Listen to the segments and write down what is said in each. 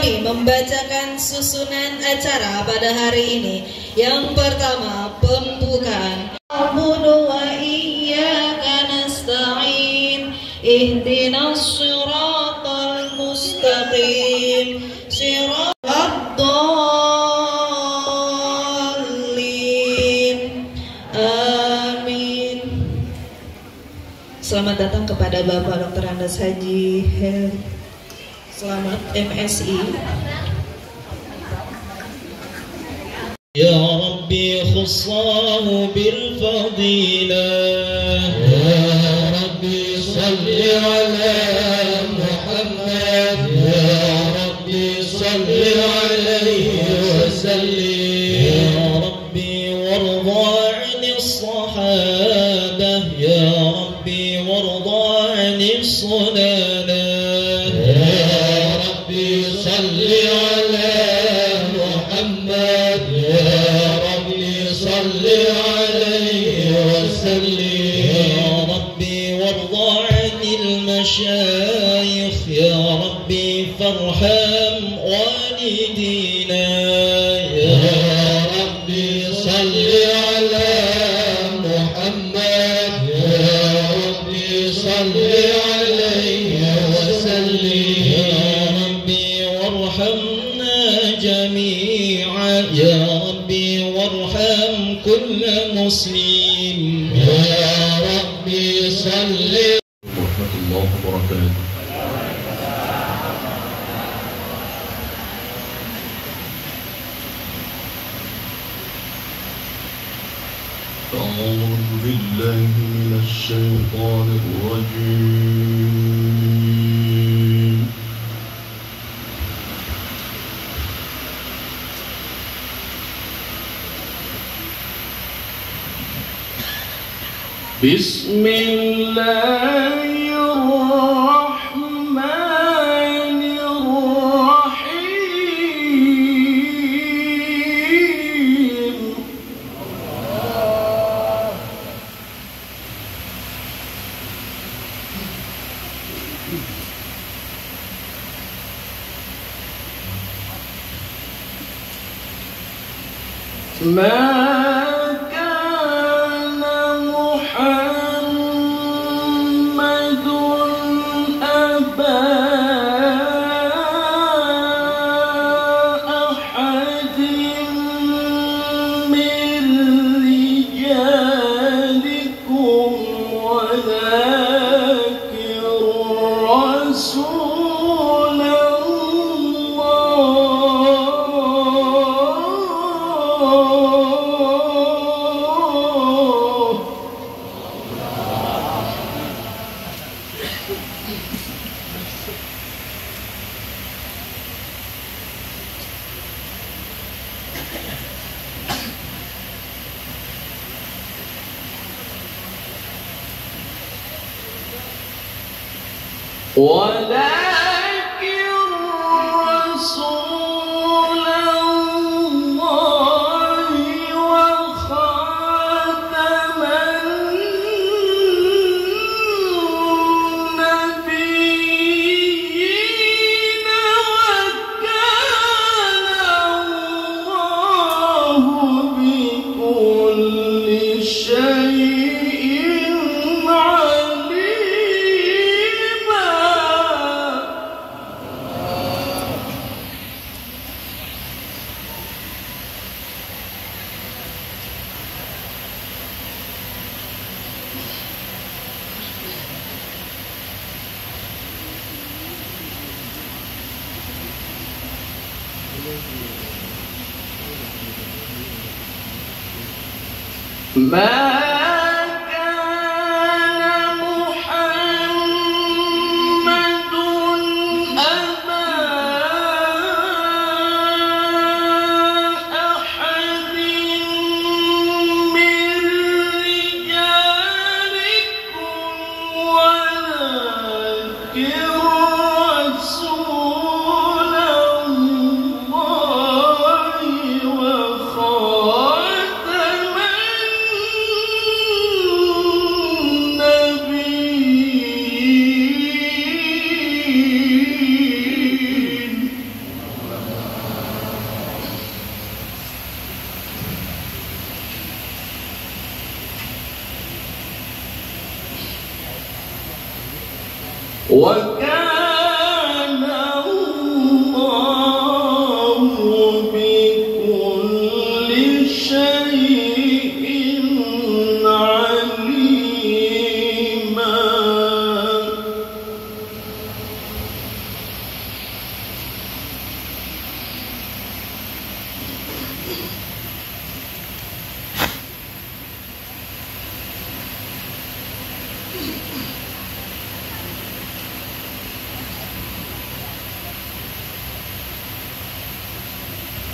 kami membacakan susunan acara pada hari ini. Yang pertama, pembukaan. Na'budu wa iyyaka nasta'in. Ihdinas shiratal mustaqim. Shiratal dhalin. Amin. Selamat datang kepada Bapak Dr. Andes Haji Heri. Selamat MSI. Ya Rabbi khussahu bil fadilah. Ya Rabbi salli ala Muhammad. Ya Rabbi salli alaihi wa sallim. Ya Rabbi warda 'anis sahabah. Ya Rabbi warda 'anis sunana. المشايخ يا ربي فارحم والدينا. يا ربي صل على محمد. يا ربي صل عليه وسلم. يا ربي وارحمنا جميعا. يا ربي وارحم كل مسلم. يا ربي صل الله وبركاته. أعوذ بالله من الشيطان الرجيم. بسم الله وكان الله بكل شيء عليما.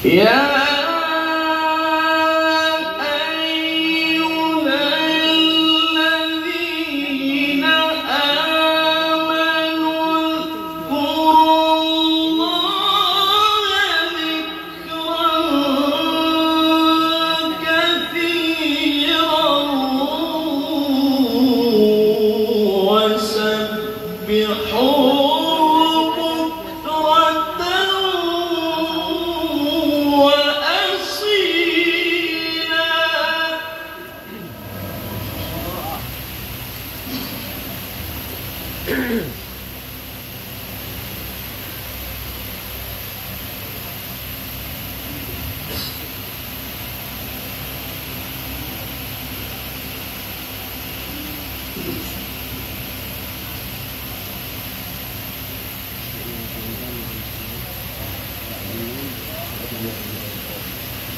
يا أيها الذين آمنوا اذكروا الله ذكرا كثيرا وسبحوه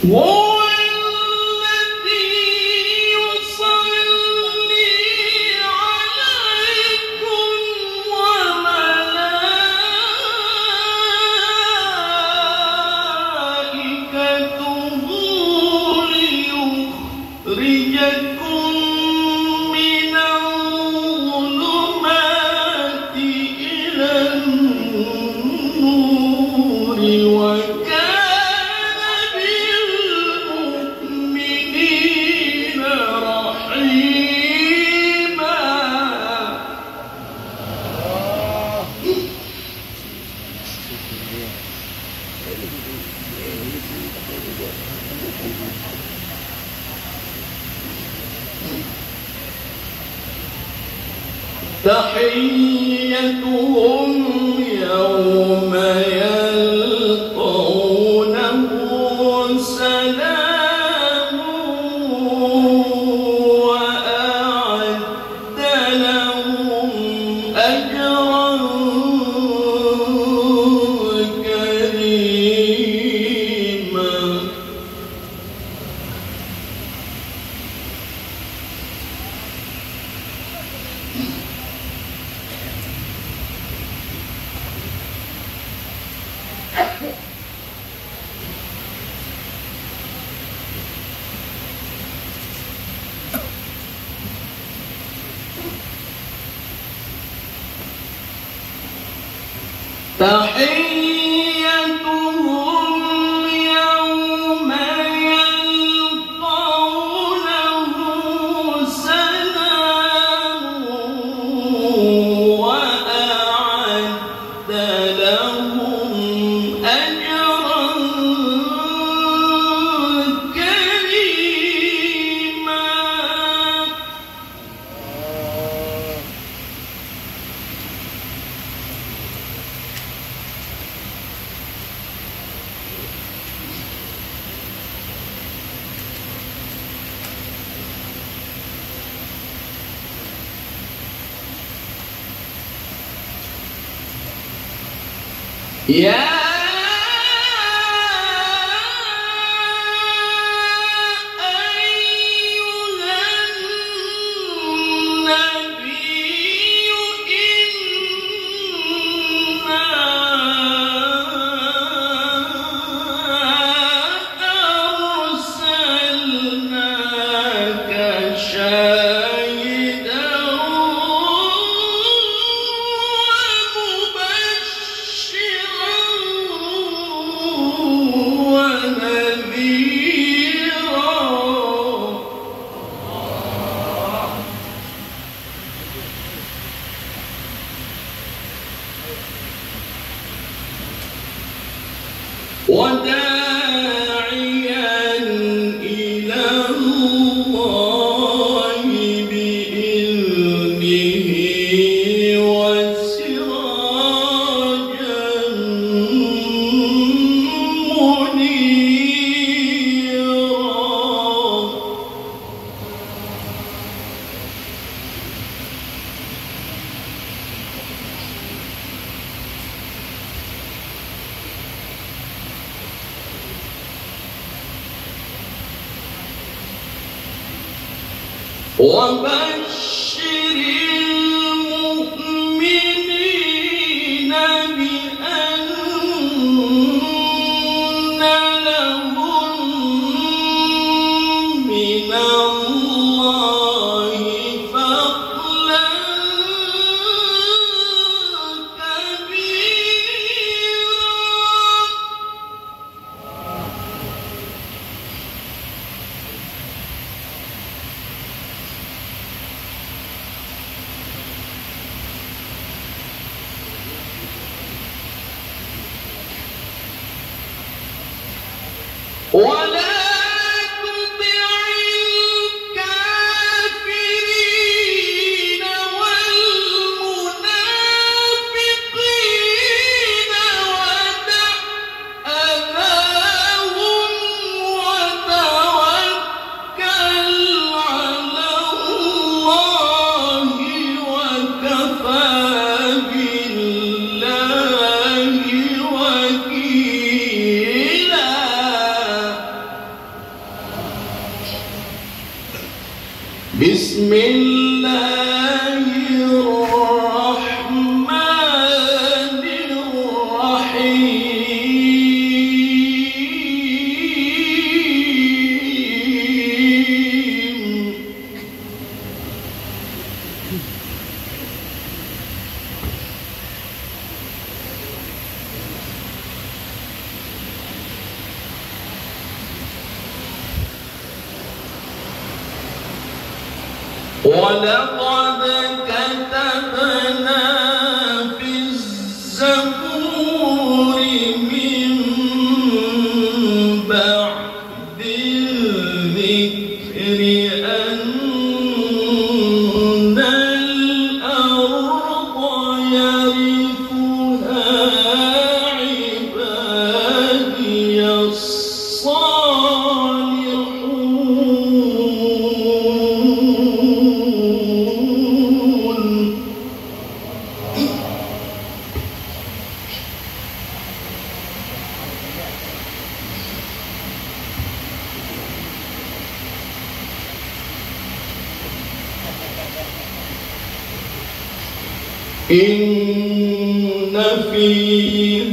هو الذي يصلي عليكم وملائكته ليخرجكم من الظلمات إلى النور تحيتهم يوم يلقونه سلام وأعد لهم أجرا كريما. تحيتهم يوم يلقونه سلام وأعد لهم أجرا كريما. يا أيها النبي إنا أرسلناك شاهدا وداعيا إلى الله بإذنه وسراجا وبشر المؤمنين بأن لهم من الله فضلا ولا تطع الكافرين والمنافقين ودع أذاهم وتوكل على الله وكفى بالله وكيلا. بسم الله الرحمن الرحيم. ولقد كتبنا في الزبور من بعد الذكر أن الأرض يرثها عبادي الصالحون. إن في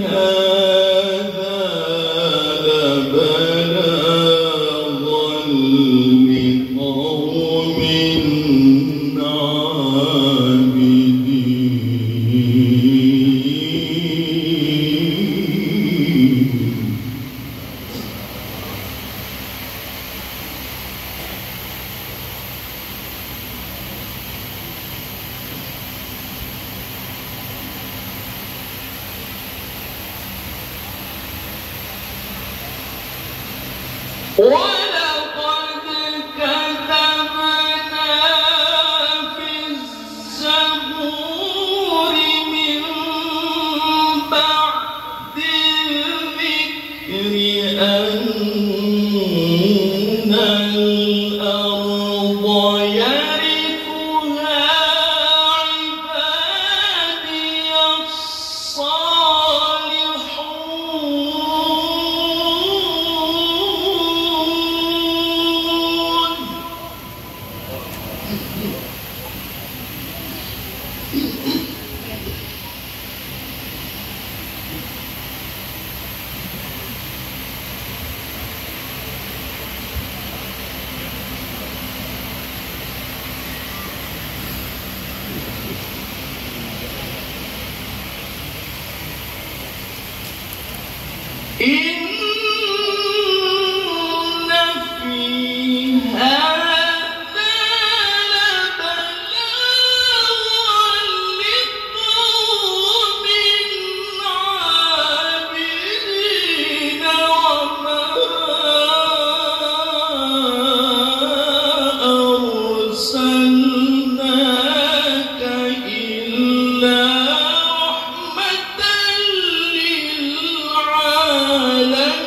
هذا لبلاغا لقوم عابدين. ولقد كتبنا في الزبور من بعد الذكر أن الأرض يرثها عبادي الصالحون. إن في هذا لبلاغا لقوم عابدين وما أرسلناك إلا رحمة للعالمين.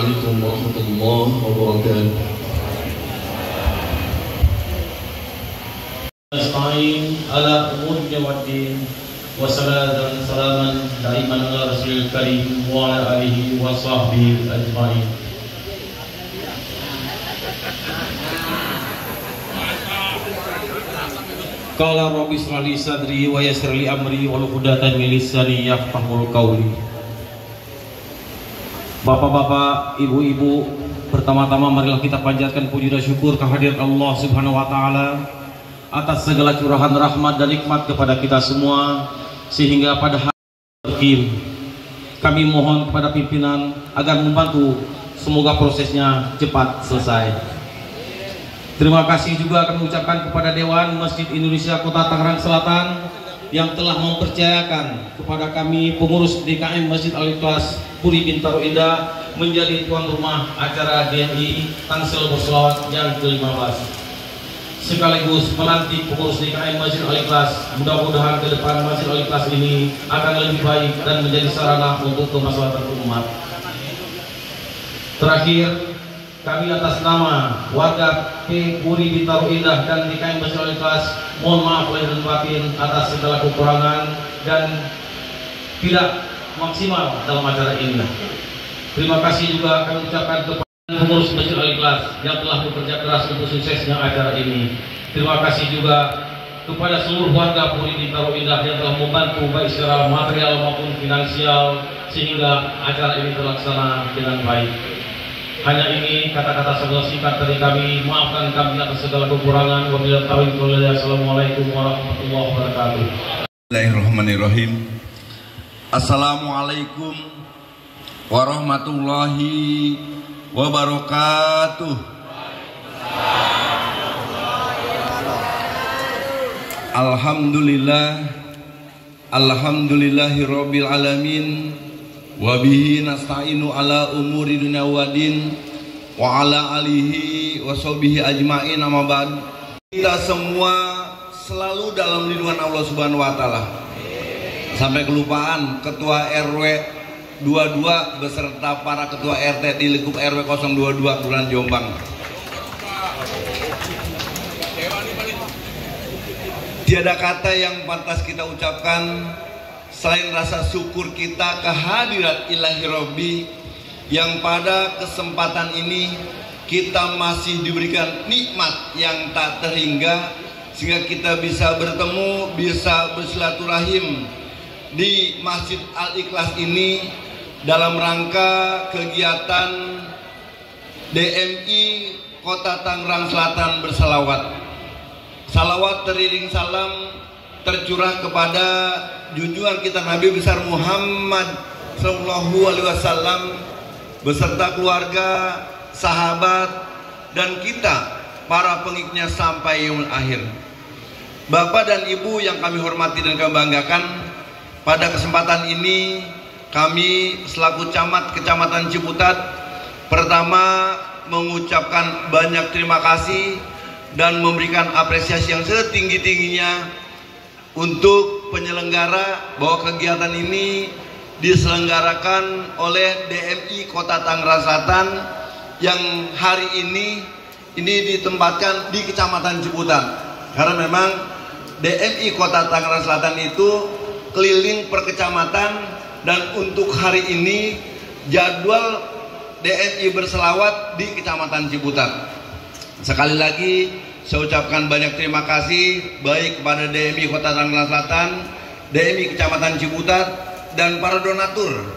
Assalamualaikum warahmatullahi wabarakatuh. Nasta'in ala umurnya waddin wa salatan salaman daiman ala rasulil karim wa ala alihi wa sahbihi ajma'in. Qala rabbi ishrah li sadri wa yassir li amri wahlul 'uqdatam min lisani yafqahul qawli. Bapak-bapak, ibu-ibu, pertama-tama marilah kita panjatkan puji dan syukur kehadirat Allah Subhanahu wa taala atas segala curahan rahmat dan nikmat kepada kita semua, sehingga pada hari kami mohon kepada pimpinan agar membantu semoga prosesnya cepat selesai. Terima kasih juga kami ucapkan kepada Dewan Masjid Indonesia Kota Tangerang Selatan yang telah mempercayakan kepada kami pengurus DKM Masjid Al-Ikhlas Puri Bintaro Indah menjadi tuan rumah acara DMI Tangsel Berselawat yang ke-15, sekaligus melantik pengurus DKM Masjid Al-Ikhlas. Mudah-mudahan ke depan Masjid Al-Ikhlas ini akan lebih baik dan menjadi sarana untuk kemaslahatan umat. Terakhir, kami atas nama warga Puri Bintaro Indah dan DKM Masjid Al-Ikhlas mohon maaf lahir dan batin atas segala kekurangan dan tidak maksimal dalam acara ini. Terima kasih juga kami ucapkan kepada pengurus Masjid Al-Ikhlas yang telah bekerja keras untuk suksesnya acara ini. Terima kasih juga kepada seluruh warga Puri Bintaro Indah yang telah membantu baik secara material maupun finansial sehingga acara ini terlaksana dengan baik. Hanya ini kata-kata sebuah singkat dari kami. Maafkan kami atas segala kekurangan. Wabillahi taufiq wal hidayah. Assalamualaikum warahmatullahi wabarakatuh. Bismillahirrahmanirrahim. Assalamualaikum warahmatullahi wabarakatuh. Alhamdulillah, alhamdulillahirabbil alamin. Wabihi nasta'inu ala umuri dunya wadin wa ala alihi wa sahbihi ajma'in. Amma ba'd. Kita semua selalu dalam lindungan Allah Subhanahu wa taala. Sampai kelupaan ketua RW 22 beserta para ketua RT di lingkup RW 022 Kelurahan Jombang. Tiada kata yang pantas kita ucapkan selain rasa syukur kita kehadirat Ilahi Rabbi yang pada kesempatan ini kita masih diberikan nikmat yang tak terhingga sehingga kita bisa bertemu, bisa bersilaturahim di Masjid Al-Ikhlas ini dalam rangka kegiatan DMI Kota Tangerang Selatan bersalawat. Salawat teriring salam tercurah kepada junjungan kita Nabi besar Muhammad Sallallahu Alaihi Wasallam beserta keluarga, sahabat, dan kita para pengikutnya sampai yaumul akhir. Bapak dan Ibu yang kami hormati dan kami banggakan, pada kesempatan ini kami selaku camat Kecamatan Ciputat pertama mengucapkan banyak terima kasih dan memberikan apresiasi yang setinggi-tingginya untuk penyelenggara bahwa kegiatan ini diselenggarakan oleh DMI Kota Tangerang Selatan yang hari ini ditempatkan di Kecamatan Ciputat, karena memang DMI Kota Tangerang Selatan itu keliling per kecamatan, dan untuk hari ini jadwal DMI berselawat di Kecamatan Ciputat. Sekali lagi saya ucapkan banyak terima kasih baik kepada DMI Kota Tangerang Selatan, DMI Kecamatan Ciputat, dan para donatur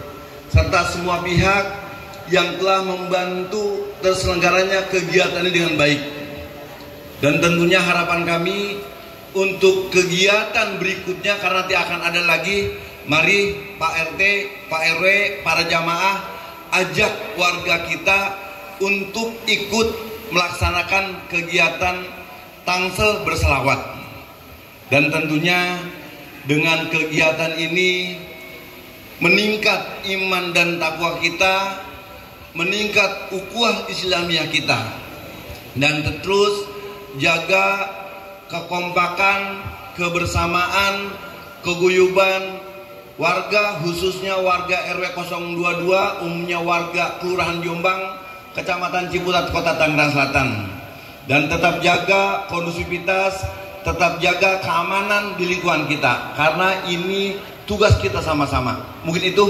serta semua pihak yang telah membantu terselenggaranya kegiatan ini dengan baik. Dan tentunya harapan kami untuk kegiatan berikutnya, karena nanti akan ada lagi, mari Pak RT, Pak RW, para jamaah ajak warga kita untuk ikut melaksanakan kegiatan Tangsel berselawat. Dan tentunya dengan kegiatan ini meningkat iman dan takwa kita, meningkat ukhuwah Islamiyah kita, dan terus jaga kekompakan, kebersamaan, keguyuban, warga khususnya warga RW 022, umumnya warga Kelurahan Jombang, Kecamatan Ciputat, Kota Tangerang Selatan. Dan tetap jaga kondusivitas, tetap jaga keamanan di lingkungan kita, karena ini tugas kita sama-sama. Mungkin itu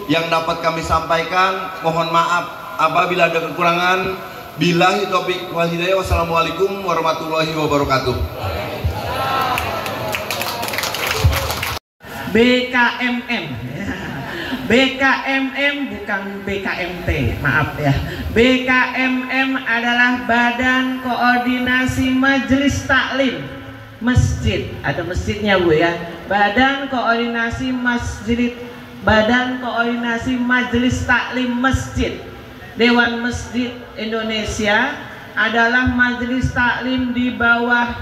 yang dapat kami sampaikan. Mohon maaf apabila ada kekurangan. Billahi taufiq wal hidayah. Wassalamualaikum warahmatullahi wabarakatuh. BKMM, BKMM bukan BKMT, maaf ya. BKMM adalah Badan Koordinasi Majelis Taklim Masjid. Ada masjidnya Bu ya. Badan Koordinasi Majelis Taklim Masjid. Dewan Masjid Indonesia adalah majelis taklim di bawah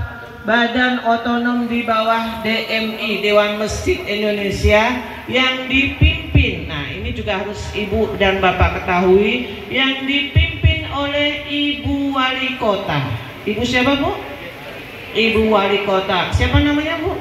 Badan Otonom di bawah DMI, Dewan Masjid Indonesia, yang dipimpin, nah ini juga harus Ibu dan Bapak ketahui, yang dipimpin oleh Ibu Wali Kota. Ibu siapa Bu? Ibu Wali Kota. Siapa namanya Bu?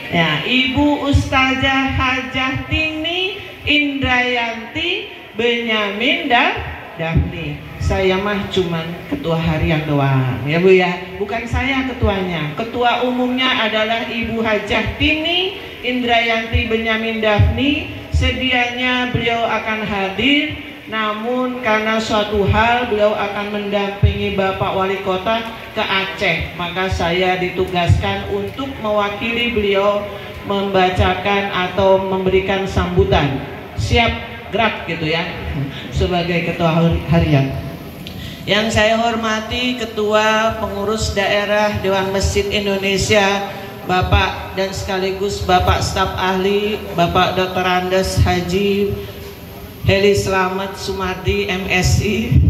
Ya, Ibu Ustazah Hajah Tini Indrayanti Benyamin Daphni. Saya mah cuman ketua harian doang ya Bu ya, bukan saya ketuanya. Ketua umumnya adalah Ibu Hajah Tini Indrayanti Benyamin Daphni. Sedianya beliau akan hadir, namun karena suatu hal beliau akan mendampingi Bapak Wali Kota ke Aceh, maka saya ditugaskan untuk mewakili beliau membacakan atau memberikan sambutan. Siap gerak gitu ya, sebagai ketua harian. Yang saya hormati Ketua Pengurus Daerah Dewan Masjid Indonesia, Bapak dan sekaligus Bapak Staf Ahli, Bapak Dr. Andes Haji Heli Slamet Sumardi MSI.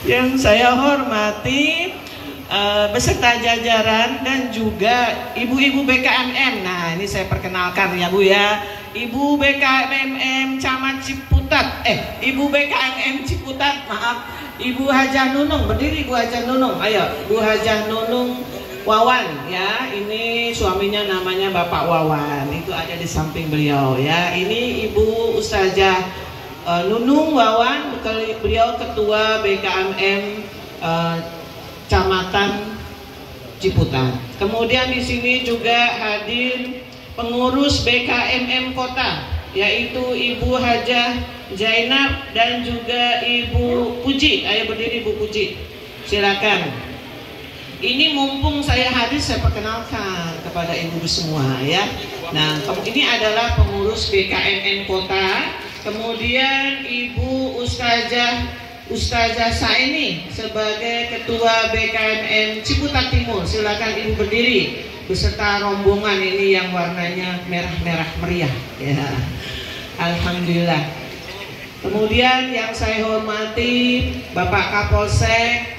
Yang saya hormati beserta jajaran dan juga ibu-ibu BKMM. Nah ini saya perkenalkan ya Bu ya, Ibu BKMM Camat Ciputat, Ibu BKMM Ciputat, maaf, Ibu Hajah Nunung, berdiri Bu Hajah Nunung, ayo Bu Hajah Nunung Wawan ya, ini suaminya namanya Bapak Wawan, itu ada di samping beliau ya. Ini Ibu Ustazah Nunung Wawan, beliau Ketua BKMM Kecamatan Ciputat. Kemudian di sini juga hadir pengurus BKMM Kota, yaitu Ibu Hajah Zainab dan juga Ibu Puji. Ayo berdiri Bu Puji, silakan. Ini mumpung saya hadir, saya perkenalkan kepada ibu semua ya. Nah, ini adalah pengurus BKMM Kota. Kemudian Ibu Ustazah Saini sebagai Ketua BKMM Ciputat Timur. Silakan Ibu berdiri beserta rombongan ini yang warnanya merah-merah meriah ya. Alhamdulillah. Kemudian yang saya hormati Bapak Kapolsek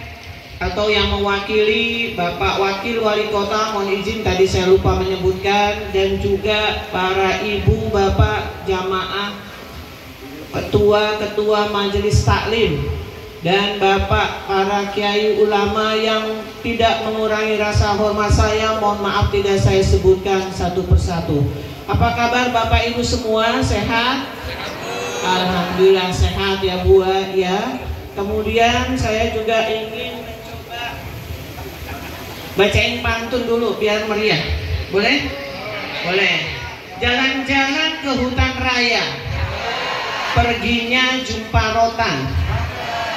atau yang mewakili Bapak Wakil Wali Kota, mohon izin tadi saya lupa menyebutkan, dan juga para ibu, bapak, jamaah, ketua-ketua majelis taklim, dan bapak para kiai ulama yang tidak mengurangi rasa hormat saya, mohon maaf tidak saya sebutkan satu persatu. Apa kabar Bapak Ibu semua? Sehat? Alhamdulillah sehat ya Bu ya. Kemudian saya juga ingin mencoba bacain pantun dulu biar meriah. Boleh? Boleh. Jalan-jalan ke hutan raya, perginya jumpa rotan.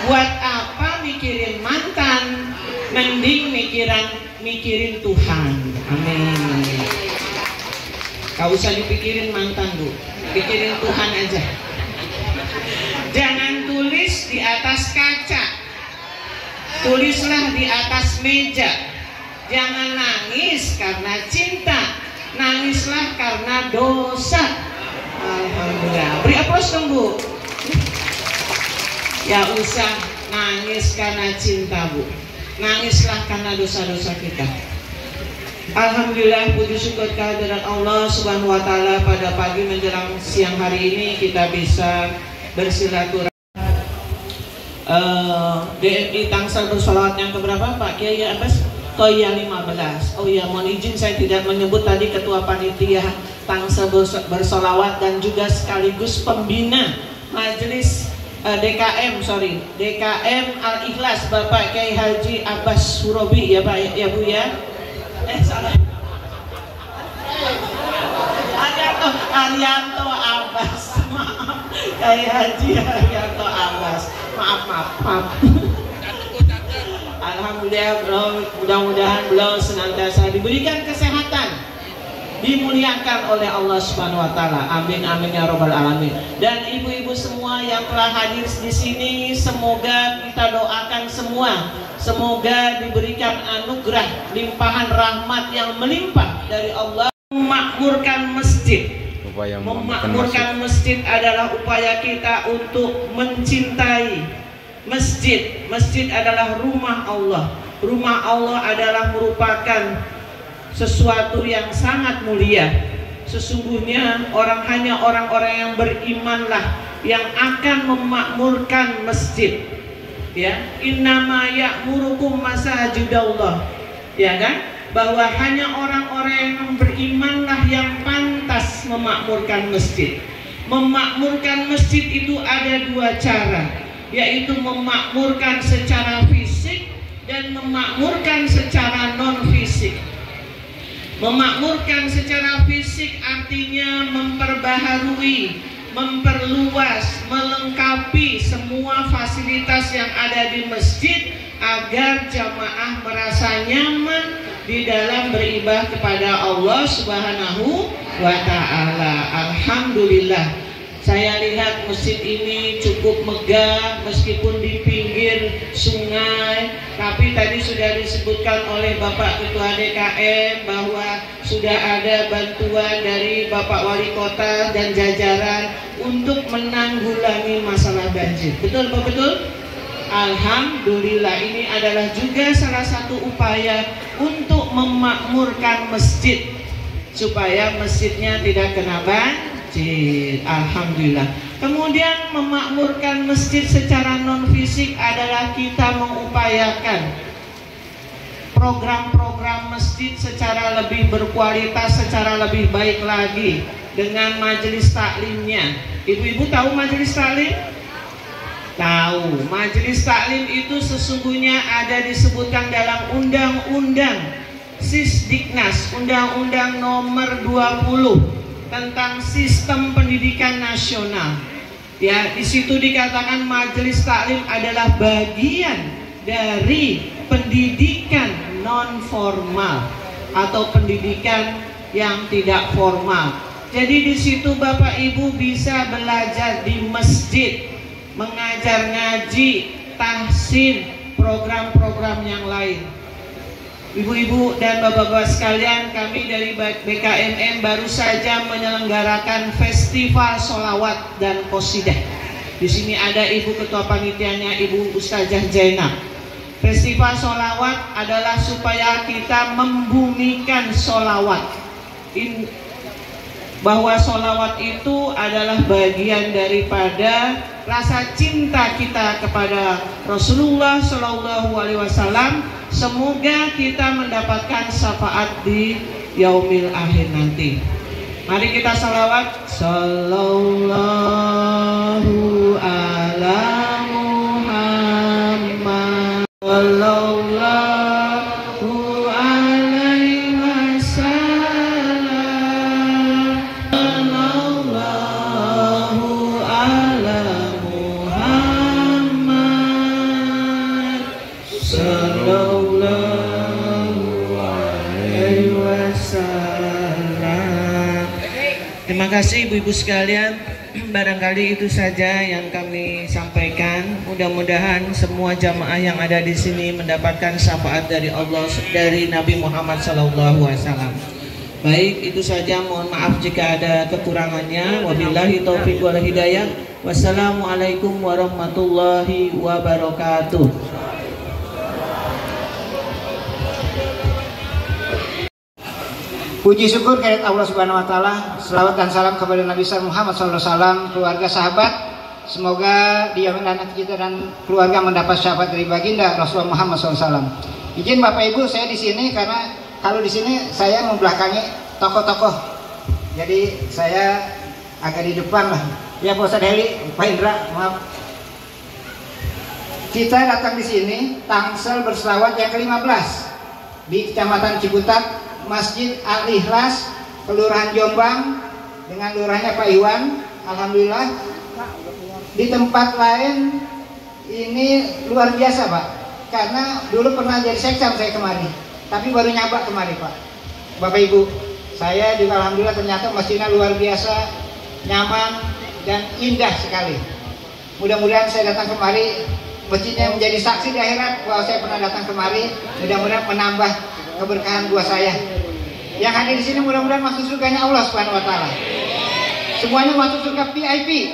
Buat apa mikirin mantan, mending mikirin Tuhan. Amin. Gak usah dipikirin mantan Bu, pikirin Tuhan aja. Jangan tulis di atas kaca, tulislah di atas meja. Jangan nangis karena cinta, nangislah karena dosa. Alhamdulillah. Beri aplaus dong Bu. Ya usah nangis karena cinta Bu, nangislah karena dosa-dosa kita. Alhamdulillah, puji syukur kehadiran Allah Subhanahu wa Ta'ala, pada pagi menjelang siang hari ini kita bisa bersilaturahmi. DMI Tangsel bersolawat yang keberapa Pak Kiai Abbas? Oh iya 15. Oh iya, mohon izin saya tidak menyebut tadi Ketua Panitia Tangsel bersolawat dan juga sekaligus pembina Majelis DKM Al-Ikhlas Bapak Kiai Haji Abbas Surobi ya Pak ya Bu ya. Salah. Arianto Abbas, maaf. Kiai Haji Arianto Abbas, maaf. Alhamdulillah, mudah-mudahan beliau senantiasa diberikan kesehatan, dimuliakan oleh Allah Subhanahu wa taala. Amin amin ya rabbal alamin. Dan ibu-ibu semua yang telah hadir di sini, semoga kita doakan semua, semoga diberikan anugerah limpahan rahmat yang melimpah dari Allah. Memakmurkan masjid. Memakmurkan masjid adalah upaya kita untuk mencintai masjid. Masjid adalah rumah Allah. Rumah Allah adalah merupakan sesuatu yang sangat mulia. Sesungguhnya hanya orang-orang yang berimanlah yang akan memakmurkan masjid. Ya, innama ya'murukum masajidallah. Ya kan? Bahwa hanya orang-orang yang berimanlah yang pantas memakmurkan masjid. Memakmurkan masjid itu ada dua cara, yaitu memakmurkan secara fisik dan memakmurkan secara non-fisik. Memakmurkan secara fisik artinya memperbaharui, memperluas, melengkapi semua fasilitas yang ada di masjid agar jamaah merasa nyaman di dalam beribadah kepada Allah Subhanahu wa taala. Alhamdulillah, saya lihat masjid ini cukup megah meskipun di pinggir sungai, tapi tadi sudah disebutkan oleh Bapak Ketua DKM bahwa sudah ada bantuan dari Bapak Wali Kota dan jajaran untuk menanggulangi masalah banjir. Betul Pak, betul? Alhamdulillah, ini adalah juga salah satu upaya untuk memakmurkan masjid supaya masjidnya tidak kena banjir. Alhamdulillah. Kemudian memakmurkan masjid secara non fisik adalah kita mengupayakan program-program masjid secara lebih berkualitas, secara lebih baik lagi dengan majelis taklimnya. Ibu-ibu tahu majelis taklim? Tahu. Majelis taklim itu sesungguhnya ada disebutkan dalam Undang-Undang Sisdiknas, Undang-Undang nomor 20 tentang Sistem Pendidikan Nasional. Ya, di situ dikatakan majelis taklim adalah bagian dari pendidikan non formal atau pendidikan yang tidak formal. Jadi di situ Bapak Ibu bisa belajar di masjid, mengajar ngaji, tahsin, program-program yang lain. Ibu-ibu dan bapak-bapak sekalian, kami dari BKMM baru saja menyelenggarakan festival sholawat dan qosidah. Di sini ada Ibu Ketua Panitianya, Ibu Ustazah Zainab. Festival sholawat adalah supaya kita membumikan sholawat. Bahwa sholawat itu adalah bagian daripada rasa cinta kita kepada Rasulullah Shallallahu Alaihi Wasallam. Semoga kita mendapatkan syafaat di yaumil akhir nanti. Mari kita sholawat. Sallallahu ala Muhammad. Sallallahu alaihi wasallam. Sallallahu ala Muhammad. Sallallahu alaihi wasallam. Terima kasih ibu-ibu sekalian. Barangkali itu saja yang kami sampaikan. Mudah-mudahan semua jamaah yang ada di sini mendapatkan syafaat dari Allah, dari Nabi Muhammad SAW. Baik, itu saja. Mohon maaf jika ada kekurangannya. Wabillahi taufiq wal hidayah. Wassalamualaikum warahmatullahi wabarakatuh. Puji syukur kehadirat Allah Subhanahu wa taala. Selawat dan salam kepada Nabi Muhammad SAW, keluarga, sahabat semoga dijamin anak kita dan keluarga mendapat syafaat dari baginda Rasulullah Muhammad SAW. Izin Bapak Ibu, saya di sini karena kalau di sini saya membelakangi tokoh-tokoh, jadi saya agak di depan lah. Ya Pak Ustadz Heli, Pak Indra, maaf. Kita datang di sini Tangsel berselawat yang ke-15 di Kecamatan Ciputat, Masjid Al-Ikhlas, Kelurahan Jombang, dengan lurahnya Pak Iwan. Alhamdulillah. Di tempat lain ini luar biasa Pak, karena dulu pernah jadi seksam saya kemari, tapi baru nyabak kemari Pak. Bapak Ibu, saya juga alhamdulillah ternyata masjidnya luar biasa, nyaman dan indah sekali. Mudah-mudahan saya datang kemari, masjidnya menjadi saksi di akhirat bahwa saya pernah datang kemari. Mudah-mudahan menambah keberkahan buat saya. Yang hadir di sini mudah-mudahan masuk surganya Allah Subhanahu Wa Taala. Semuanya masuk surga VIP.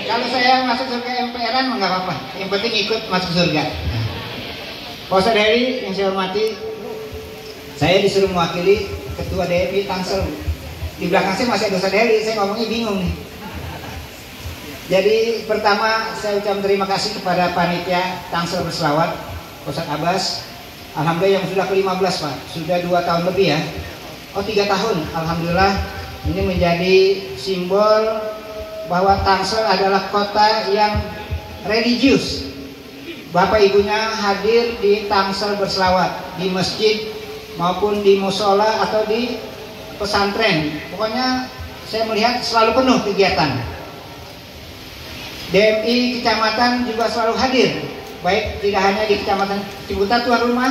Kalau saya masuk surga MPR-an nggak apa-apa. Yang penting ikut masuk surga. Pak Ustadz Heri yang saya hormati, saya disuruh mewakili Ketua DMI Tangsel. Di belakang saya masih ada Ustadz Heri, saya ngomongnya bingung nih. Jadi pertama saya ucapkan terima kasih kepada panitia Tangsel berselawat, Ustadz Abbas. Alhamdulillah yang sudah ke-15 Pak, sudah 2 tahun lebih ya. Oh 3 tahun, alhamdulillah. Ini menjadi simbol bahwa Tangsel adalah kota yang religius. Bapak ibunya hadir di Tangsel berselawat, di masjid maupun di musola atau di pesantren. Pokoknya saya melihat selalu penuh kegiatan. DMI kecamatan juga selalu hadir, baik tidak hanya di Kecamatan Ciputat tuan rumah,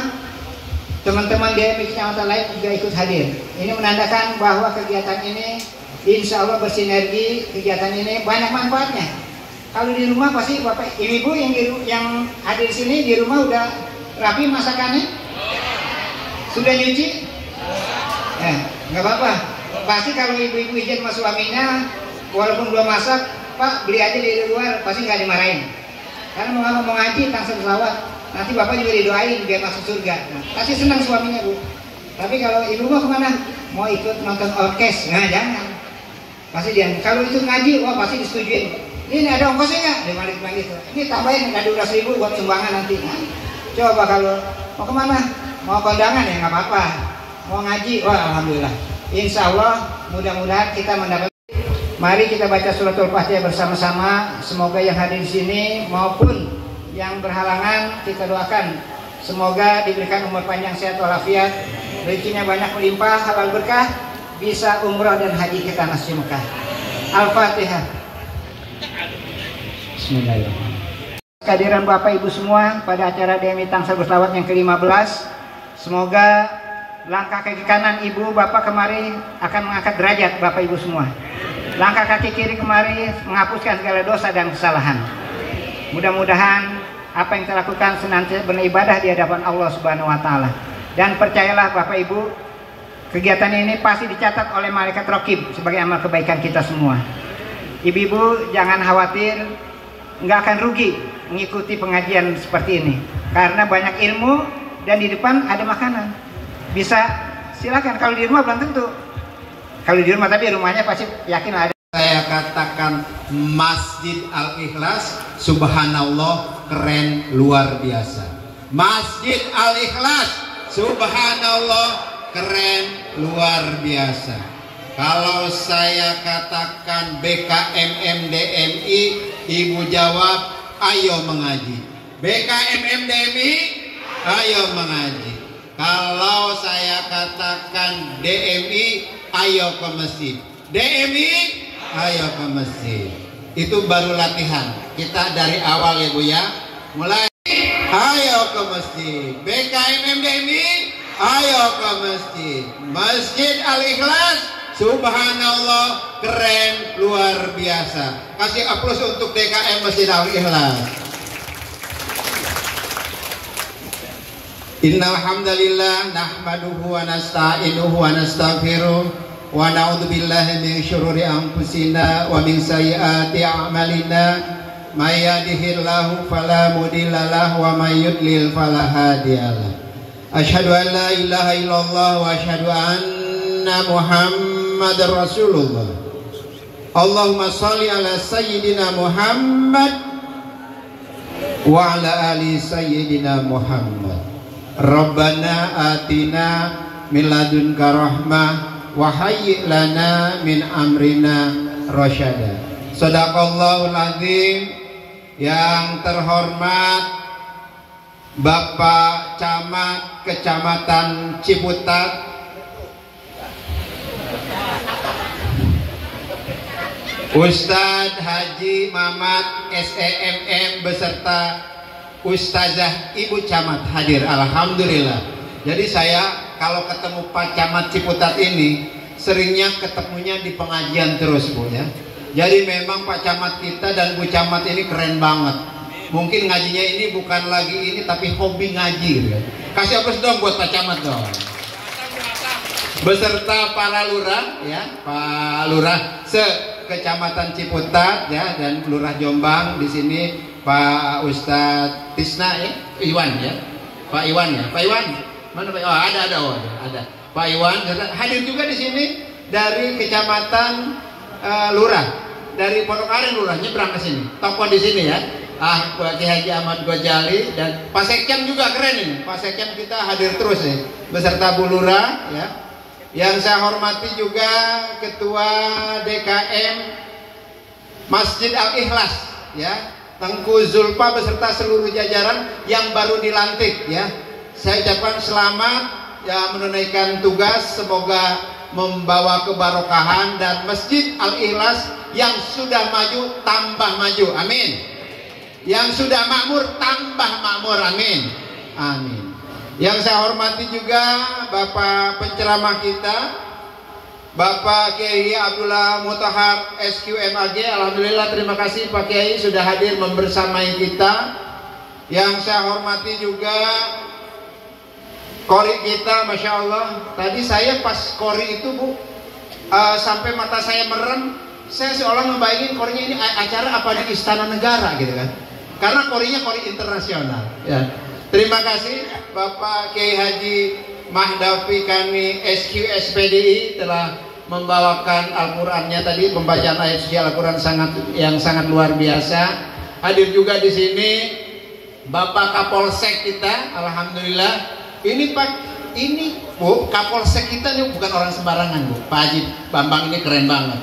teman-teman DMI kecamatan lain juga ikut hadir. Ini menandakan bahwa kegiatan ini insya Allah bersinergi. Kegiatan ini banyak manfaatnya. Kalau di rumah pasti bapak ibu yang hadir di sini di rumah udah rapi masakannya, sudah nyuci, nggak apa-apa. Pasti kalau ibu-ibu izin sama suaminya, walaupun belum masak, Pak beli aja di luar, pasti nggak dimarahin. Karena mau ngaji Tangsel berselawat, nanti bapak juga didoain biar masuk surga. Pasti senang suaminya Bu. Tapi kalau ibu mau kemana? Mau ikut nonton orkes? Nah jangan. Pasti dia. Kalau itu ngaji, wah pasti disetujuin. Ini ada ongkosnya nggak? Dia balik gitu. Ini tambahin ada 12.000 buat sumbangan nanti. Nah, coba kalau mau kemana? Mau kondangan ya nggak apa-apa. Mau ngaji, wah alhamdulillah. Insya Allah mudah-mudahan kita mendapat. Mari kita baca suratul Fatihah bersama-sama. Semoga yang hadir di sini maupun yang berhalangan kita doakan. Semoga diberikan umur panjang, sehat walafiat, rezekinya banyak melimpah, halal berkah, bisa umrah dan haji ke tanah suci Mekah. Al-Fatihah. Bismillahirrahmanirrahim. Kehadiran Bapak Ibu semua pada acara DMI Tangsel berselawat yang ke-15. Semoga langkah kaki kanan Ibu Bapak kemari akan mengangkat derajat Bapak Ibu semua. Langkah kaki kiri kemari menghapuskan segala dosa dan kesalahan. Mudah-mudahan apa yang kita lakukan senantiasa beribadah di hadapan Allah Subhanahu Wa Taala. Dan percayalah Bapak Ibu, kegiatan ini pasti dicatat oleh malaikat Raqib sebagai amal kebaikan kita semua. Ibu-ibu jangan khawatir, nggak akan rugi mengikuti pengajian seperti ini karena banyak ilmu dan di depan ada makanan. Bisa silakan, kalau di rumah belum tentu. Kalau di rumah, tapi rumahnya pasti yakin ada. Saya katakan Masjid Al-Ikhlas, subhanallah, keren luar biasa. Masjid Al-Ikhlas, subhanallah, keren luar biasa. Kalau saya katakan BKMMDMI, Ibu jawab, ayo mengaji. BKMMDMI, ayo mengaji. Kalau saya katakan DMI, ayo ke masjid. DMI, ayo ke masjid. Itu baru latihan. Kita dari awal ya Bu ya. Mulai, ayo ke masjid. BKMMDMI, ayo ke masjid. Masjid Al-Ikhlas, subhanallah, keren luar biasa. Kasih aplaus untuk DKM Masjid Al-Ikhlas. Innal hamdalillah nahmaduhu wa nasta'inuhu wa nastaghfiruh wa na'udzu billahi min syururi anfusina wa min sayyiati a'malina may yahdihillahu fala mudilla lahu wa may yudlil fala hadiyalah. Asyhadu an la ilaha illallah wa asyhadu anna Muhammadar Rasulullah. Allahumma sholli ala sayyidina Muhammad wa ala ali sayyidina Muhammad. Rabbana atina min ladunka rahmah wa hayyi lana min amrina rasyada. Shadaqallahul azim. Yang terhormat Bapak Camat Kecamatan Ciputat, Ustadz Haji Mamat SEMM beserta Ustazah Ibu Camat hadir, alhamdulillah. Jadi saya kalau ketemu Pak Camat Ciputat ini seringnya ketemunya di pengajian terus, Bu, ya. Jadi memang Pak Camat kita dan Bu Camat ini keren banget. Mungkin ngajinya ini bukan lagi ini tapi hobi ngaji gitu. Kasih aplaus dong buat Pak Camat dong. Beserta para lurah ya, Pak Lurah se-Kecamatan Ciputat ya, dan Lurah Jombang di sini Pak Ustadz Tisna ya, Iwan ya. Pak Iwan ya. Pak Iwan. Mana Pak? Oh, ada. Pak Iwan hadir juga di sini dari Kecamatan Lurah, dari Pondok Aren Lurah nyebrang ke sini, tokoh di sini ya. Pak Haji Ahmad Ghazali dan Pak Sekjen juga keren ini. Pak Sekjen kita hadir terus ya, beserta Bu Lurah ya. Yang saya hormati juga Ketua DKM Masjid Al-Ikhlas ya, Tengku Zulfa beserta seluruh jajaran yang baru dilantik ya. Saya ucapkan selamat ya menunaikan tugas, semoga membawa kebarokahan dan Masjid Al-Ikhlas yang sudah maju tambah maju, amin. Yang sudah makmur tambah makmur, amin. Amin. Yang saya hormati juga Bapak penceramah kita, Bapak Kiai Abdullah Mutahar SQMAG, alhamdulillah, terima kasih Pak Kiai sudah hadir membersamai kita. Yang saya hormati juga Kori kita, Masya Allah. Tadi saya pas kori itu, Bu, sampai mata saya merem. Saya seolah ngebayangin korinya ini acara apa di Istana Negara gitu kan. Karena korinya kori internasional ya. Terima kasih Bapak Kiai Haji Mahdafi Kani SQSPDI telah membawakan Al-Qur'annya tadi, pembacaan ayat suci Al-Qur'an yang sangat luar biasa. Hadir juga di sini Bapak Kapolsek kita, alhamdulillah. Ini Pak, ini Bu, Kapolsek kita ini bukan orang sembarangan, Bu. Pak Haji Bambang ini keren banget.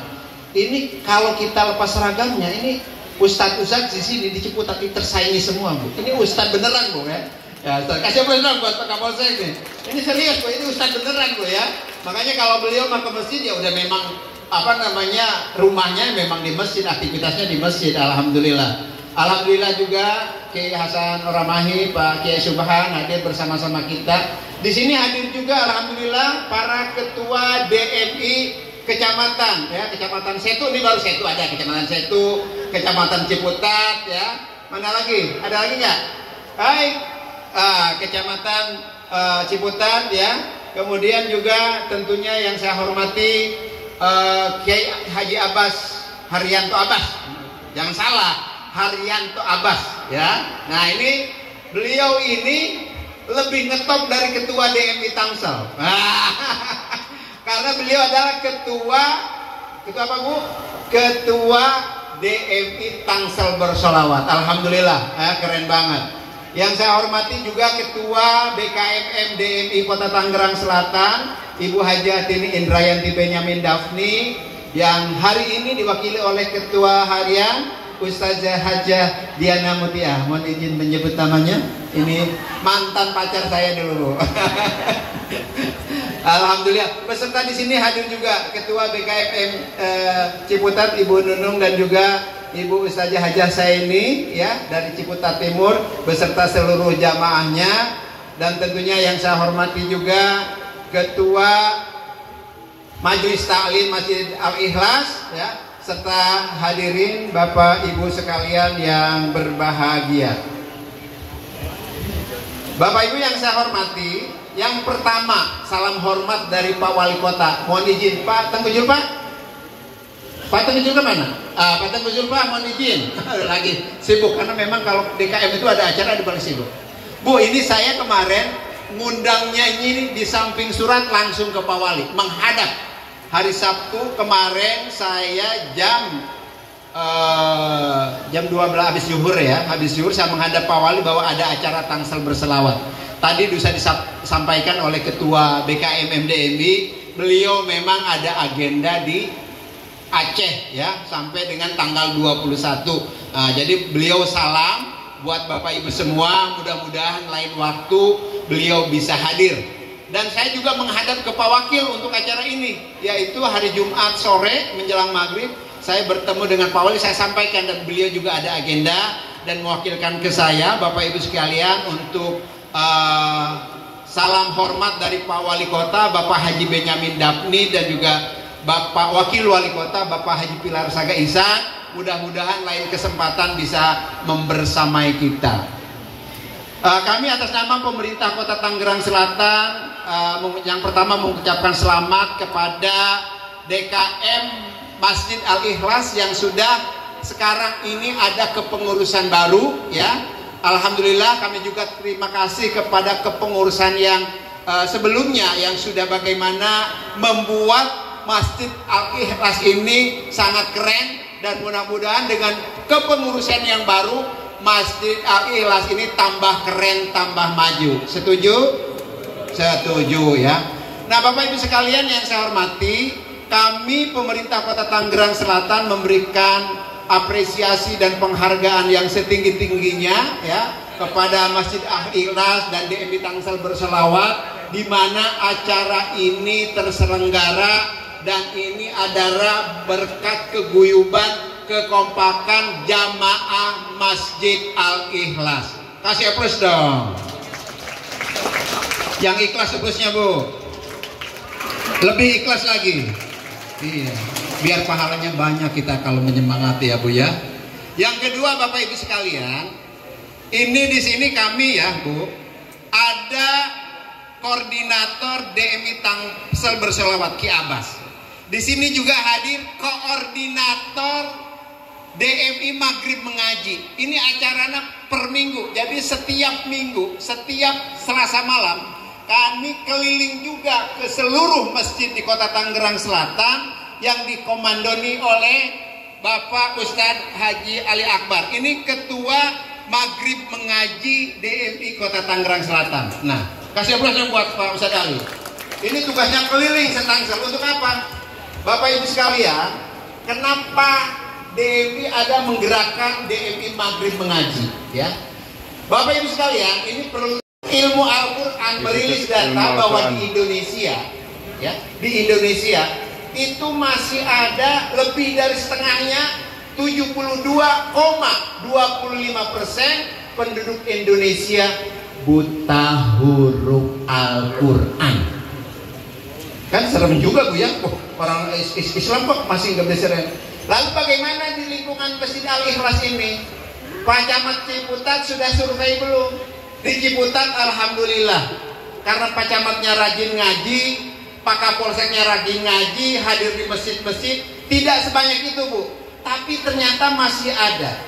Ini kalau kita lepas seragamnya, ini Ustadz di sini di Ciputat tersaingi semua, Bu. Ini Ustadz beneran, Bu ya. Ya, kasih aplaus buat Pak Kapolsek ini. Ini serius, Bu. Ini Ustadz beneran, Bu ya. Makanya kalau beliau mau ke masjid ya udah memang apa namanya rumahnya memang di masjid, aktivitasnya di masjid. Alhamdulillah. Alhamdulillah juga Kiai Hasan Oramahi, Pak Kiai Subhan hadir bersama-sama kita. Di sini hadir juga alhamdulillah para ketua DMI kecamatan ya, Kecamatan Setu, ini baru Setu ada, Kecamatan Setu, Kecamatan Ciputat ya. Mana lagi? Ada lagi nggak? Baik. Kecamatan Ciputat ya. Kemudian juga tentunya yang saya hormati Kiai Haji Abbas Haryanto Abbas. Jangan salah, Haryanto Abbas ya. Nah ini beliau ini lebih ngetop dari ketua DMI Tangsel. Karena beliau adalah ketua apa, Bu? Ketua DMI Tangsel Bersolawat. Alhamdulillah ya, keren banget. Yang saya hormati juga Ketua BKMM DMI Kota Tangerang Selatan, Ibu Haji Atini Indrayanti Benyamin Dafni, yang hari ini diwakili oleh Ketua Harian Ustazah Hajah Diana Mutia. Mohon izin menyebut namanya. Ini mantan pacar saya dulu. Alhamdulillah. Peserta di sini hadir juga Ketua BKMM Ciputat Ibu Nunung dan juga Ibu Ustazah Hajah Saini ya dari Ciputat Timur beserta seluruh jamaahnya, dan tentunya yang saya hormati juga Ketua Majelis Taklim Masjid Al-Ikhlas ya, serta hadirin Bapak Ibu sekalian yang berbahagia. Bapak Ibu yang saya hormati, yang pertama salam hormat dari Pak Wali Kota. Mohon izin Pak Tengku Julfa. Pak Tengku Julfa mana? Pak Tengku Julfa mohon izin. Lagi sibuk karena memang kalau DKM itu ada acara di balik sibuk. Bu, ini saya kemarin ngundangnya ini di samping surat langsung ke Pak Wali menghadap. Hari Sabtu kemarin saya jam 12 habis zuhur ya, habis zuhur saya menghadap Pak Wali bahwa ada acara Tangsel berselawat. Tadi bisa disampaikan oleh Ketua BKM MDMI, beliau memang ada agenda di Aceh ya sampai dengan tanggal 21. Jadi beliau salam buat Bapak Ibu semua, mudah-mudahan lain waktu beliau bisa hadir. Dan saya juga menghadap ke Pak Wakil untuk acara ini, yaitu hari Jumat sore menjelang maghrib saya bertemu dengan Pak Wali, saya sampaikan dan beliau juga ada agenda dan mewakilkan ke saya, Bapak Ibu sekalian, untuk salam hormat dari Pak Wali Kota Bapak Haji Benyamin Dapni dan juga Bapak Wakil Wali Kota Bapak Haji Pilar Saga Ihsan. Mudah-mudahan lain kesempatan bisa membersamai kita. Kami atas nama pemerintah Kota Tangerang Selatan yang pertama mengucapkan selamat kepada DKM Masjid Al-Ikhlas yang sudah sekarang ini ada kepengurusan baru ya. Alhamdulillah, kami juga terima kasih kepada kepengurusan yang sebelumnya yang sudah bagaimana membuat Masjid Al-Ikhlas ini sangat keren, dan mudah-mudahan dengan kepengurusan yang baru Masjid Al-Ikhlas ini tambah keren, tambah maju. Setuju? Setuju ya. Nah, Bapak Ibu sekalian yang saya hormati, kami pemerintah Kota Tangerang Selatan memberikan apresiasi dan penghargaan yang setinggi-tingginya ya kepada Masjid Al-Ikhlas dan DMI Tangsel Berselawat, di mana acara ini terselenggara dan ini adalah berkat keguyuban, kekompakan jamaah Masjid Al-Ikhlas. Kasih aplaus dong. Yang ikhlas aplausnya, Bu. Lebih ikhlas lagi. Iya. Biar pahalanya banyak kita kalau menyemangati ya, Bu ya. Yang kedua, Bapak Ibu sekalian, ini di sini kami ya, Bu, ada koordinator DMI Tangsel Berselawat Ki Abbas. Di sini juga hadir koordinator DMI Maghrib Mengaji. Ini acaranya per minggu. Jadi setiap minggu, setiap Selasa malam kami keliling juga ke seluruh masjid di Kota Tangerang Selatan yang dikomandoni oleh Bapak Ustadz Haji Ali Akbar. Ini Ketua Maghrib Mengaji DMI Kota Tangerang Selatan. Nah, kasih aplaus buat Pak Ustadz Ali. Ini tugasnya keliling se-Tangsel. Untuk apa? Bapak Ibu sekalian, kenapa DMI ada menggerakkan DMI Maghrib Mengaji ya? Bapak Ibu sekalian, ini perlu ilmu Al-Quran merilis data bahwa di Indonesia ya, di Indonesia itu masih ada lebih dari setengahnya 72,25% penduduk Indonesia buta huruf Al-Quran. Kan serem juga, Bu ya, orang Islam kok masih nggak bisa. Lalu bagaimana di lingkungan Masjid Al-Ikhlas ini? Pak Camat Ciputat sudah survei belum? Di Ciputat alhamdulillah, karena Pak Camatnya rajin ngaji, Pak Kapolseknya rajin ngaji, hadir di masjid-masjid. Tidak sebanyak itu, Bu, tapi ternyata masih ada.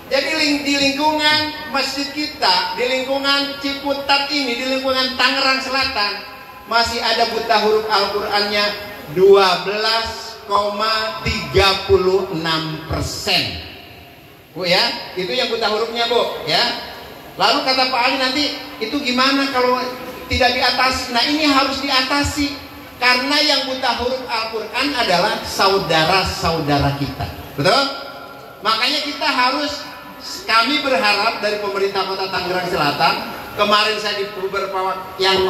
Jadi di lingkungan masjid kita, di lingkungan Ciputat ini, di lingkungan Tangerang Selatan, masih ada buta huruf Al-Qurannya 12,36%. Bu ya, itu yang buta hurufnya, Bu ya. Lalu kata Pak Ali, nanti itu gimana kalau tidak diatasi? Nah, ini harus diatasi, karena yang buta huruf Al-Quran adalah saudara-saudara kita. Betul? Makanya kita harus, kami berharap dari pemerintah Kota Tangerang Selatan. Kemarin saya di beberapa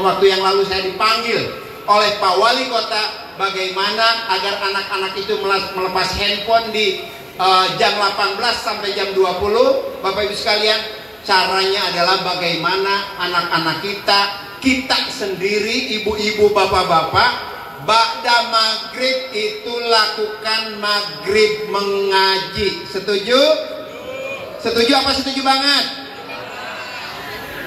waktu yang lalu saya dipanggil oleh Pak Wali Kota bagaimana agar anak-anak itu melepas handphone di jam 18 sampai jam 20. Bapak Ibu sekalian, caranya adalah bagaimana anak-anak kita sendiri, ibu-ibu, bapak-bapak, ba'da maghrib itu lakukan maghrib mengaji. Setuju? Setuju apa setuju banget?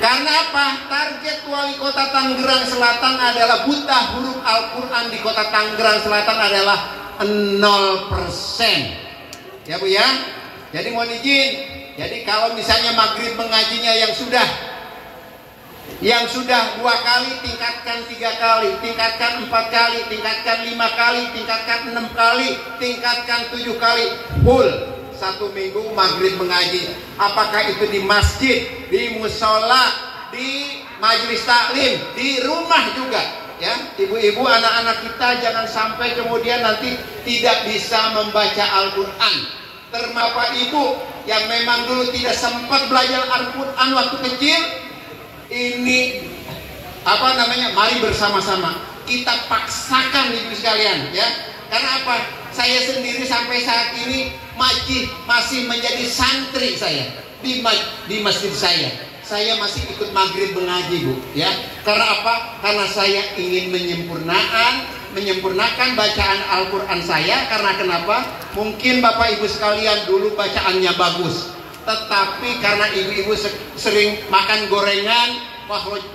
Karena apa? Target Wali Kota Tangerang Selatan adalah buta huruf Al-Quran di Kota Tangerang Selatan adalah 0%. Ya, Bu ya. Jadi mohon izin. Jadi kalau misalnya maghrib mengajinya yang sudah Yang sudah 2 kali tingkatkan 3 kali, tingkatkan 4 kali, tingkatkan 5 kali, tingkatkan 6 kali, tingkatkan 7 kali. Full 1 minggu maghrib mengaji. Apakah itu di masjid, di musola, di majelis taklim, di rumah juga. Ya, ibu-ibu, anak-anak kita jangan sampai kemudian nanti tidak bisa membaca Al-Quran. Termasuk ibu yang memang dulu tidak sempat belajar Al-Quran waktu kecil, ini mari bersama-sama kita paksakan ibu sekalian, ya. Karena apa? Saya sendiri sampai saat ini masih menjadi santri saya di masjid saya. Saya masih ikut maghrib mengaji, Bu, ya. Karena apa? Karena saya ingin menyempurnakan bacaan Al-Quran saya. Karena kenapa? Mungkin Bapak Ibu sekalian dulu bacaannya bagus, tetapi karena ibu-ibu sering makan gorengan,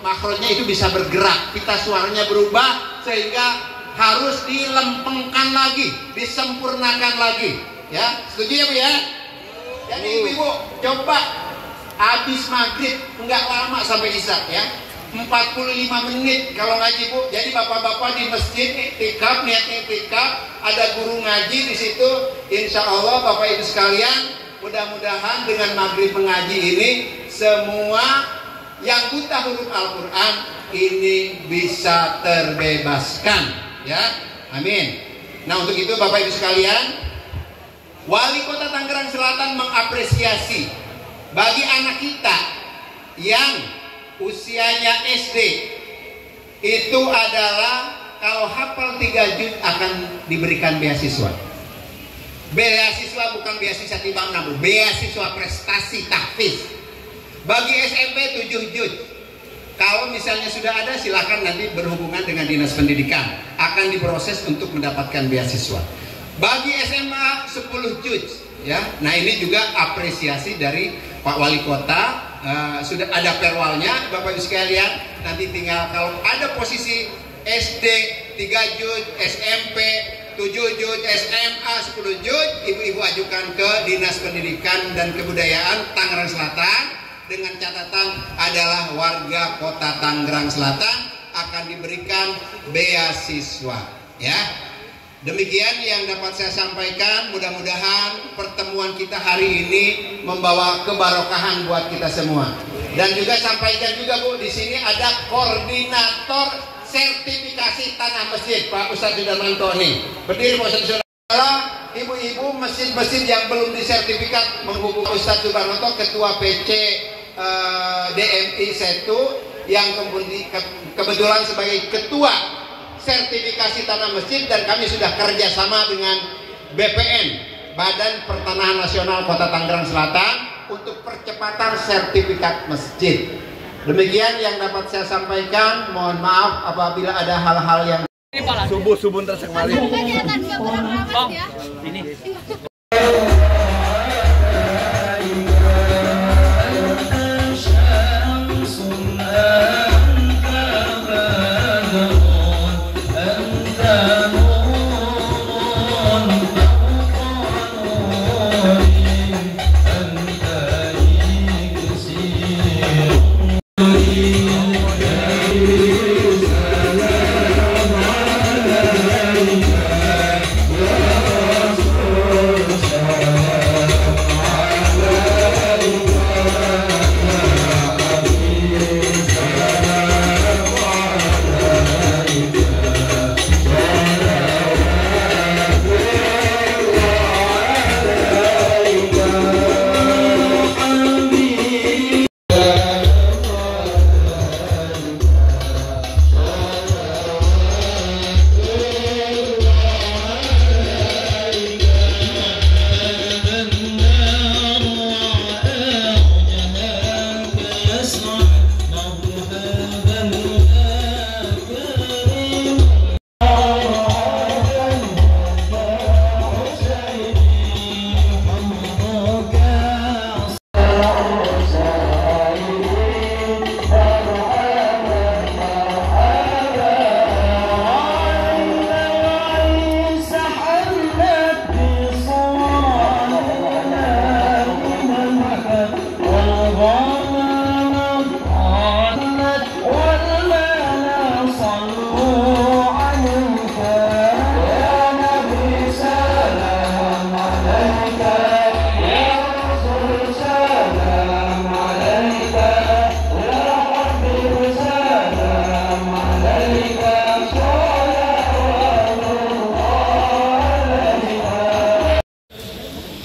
makhrajnya itu bisa bergerak, pita suaranya berubah, sehingga harus dilempengkan lagi, disempurnakan lagi. Ya, setuju ya, Bu, ya? Jadi ibu-ibu coba habis maghrib, enggak lama sampai isya, ya, 45 menit kalau ngaji, Bu. Jadi bapak-bapak di masjid iktikaf, niat iktikaf, ada guru ngaji di situ. Insya Allah Bapak Ibu sekalian, mudah-mudahan dengan maghrib mengaji ini semua yang buta huruf Al-Quran ini bisa terbebaskan, ya. Amin. Nah, untuk itu Bapak Ibu sekalian, Wali Kota Tangerang Selatan mengapresiasi bagi anak kita yang usianya SD itu adalah kalau hafal 3 juz akan diberikan beasiswa. Beasiswa bukan beasiswa timbangan, Bu. Beasiswa prestasi tahfiz. Bagi SMP 7 juz. Kalau misalnya sudah ada, silakan nanti berhubungan dengan Dinas Pendidikan, akan diproses untuk mendapatkan beasiswa. Bagi SMA 10 juz, ya. Nah, ini juga apresiasi dari Pak Wali Kota. Sudah ada perwalnya, Bapak Ibu sekalian. Nanti tinggal kalau ada posisi SD 3 juz, SMP 7 juz, SMA 10 juz, ibu-ibu ajukan ke Dinas Pendidikan dan Kebudayaan Tangerang Selatan dengan catatan adalah warga Kota Tangerang Selatan, akan diberikan beasiswa, ya. Demikian yang dapat saya sampaikan. Mudah-mudahan pertemuan kita hari ini membawa kebarokahan buat kita semua. Dan juga sampaikan juga, Bu, di sini ada koordinator sertifikasi tanah masjid, Pak Ustadz Sudarmanto nih. Berdiri, Pak Ustadz Sudarmanto. Ibu-ibu masjid-masjid yang belum disertifikat menghubungi Ustadz Sudarmanto, Ketua PC DMI Setu, yang kebetulan sebagai Ketua sertifikasi tanah masjid, dan kami sudah kerjasama dengan BPN, Badan Pertanahan Nasional Kota Tangerang Selatan, untuk percepatan sertifikat masjid. Demikian yang dapat saya sampaikan. Mohon maaf apabila ada hal-hal yang subuh tersek malih. Ini Oh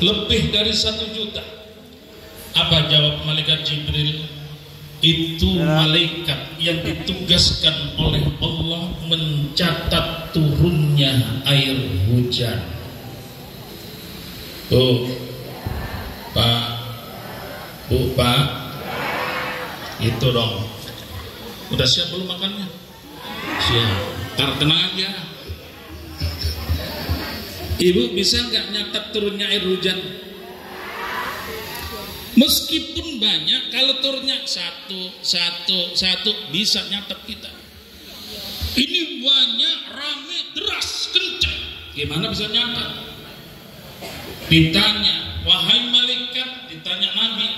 lebih dari 1 juta. Apa jawab malaikat Jibril? Itu malaikat yang ditugaskan oleh Allah mencatat turunnya air hujan. Tuh, Pak, Bu, Pak, itu dong. Udah siap belum makannya? Siap. Ntar tenang aja. Ibu bisa nggak nyatat turunnya air hujan? Meskipun banyak, kalau turunnya satu bisa nyatet kita. Ini banyak, rame, deras, kencang. Gimana bisa nyatet? Ditanya, wahai malaikat, ditanya Nabi,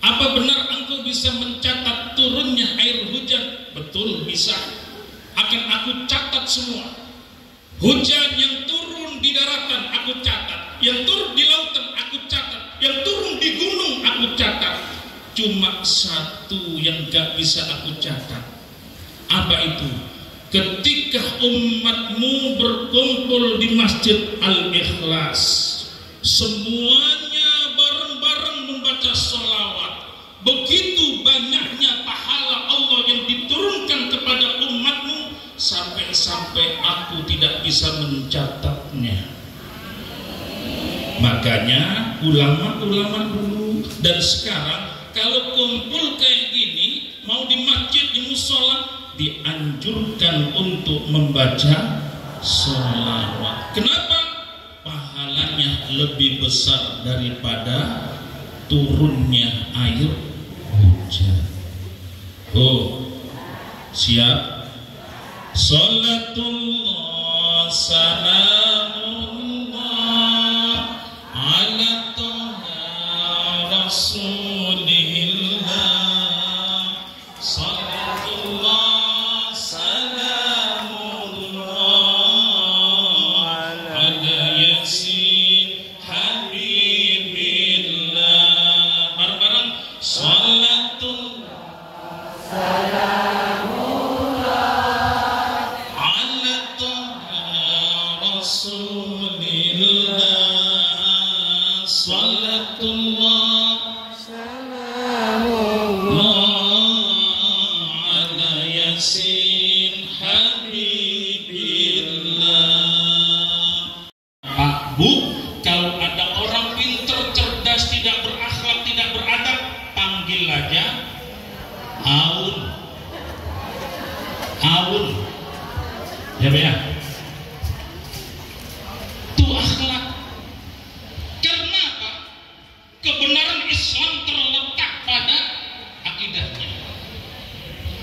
apa benar engkau bisa mencatat turunnya air hujan? Betul, bisa. Akan aku catat semua. Hujan yang turun di daratan aku catat, yang turun di lautan aku catat, yang turun di gunung aku catat. Cuma satu yang gak bisa aku catat. Apa itu? Ketika umatmu berkumpul di Masjid Al-Ikhlas, semuanya bareng-bareng membaca sholawat. Begitu banyaknya pahala Allah yang diturunkan kepada umatmu, sampai-sampai aku tidak bisa mencatatnya. Makanya ulama-ulama dulu dan sekarang kalau kumpul kayak gini, mau di masjid, di musola, dianjurkan untuk membaca sholawat. Kenapa? Pahalanya lebih besar daripada turunnya air hujan. Oh, siap? Salatullah salamullah ala toha rasulillah. Salatullah salamullah ala yasin habibillah. Bareng-bareng. Salatullah Pak, Bu, kalau ada orang pinter, cerdas, tidak berakhlak, tidak beradab, panggil aja Aun. Ya, ya. Itu akhlak. Karena apa? Kebenaran Islam terletak pada akidahnya.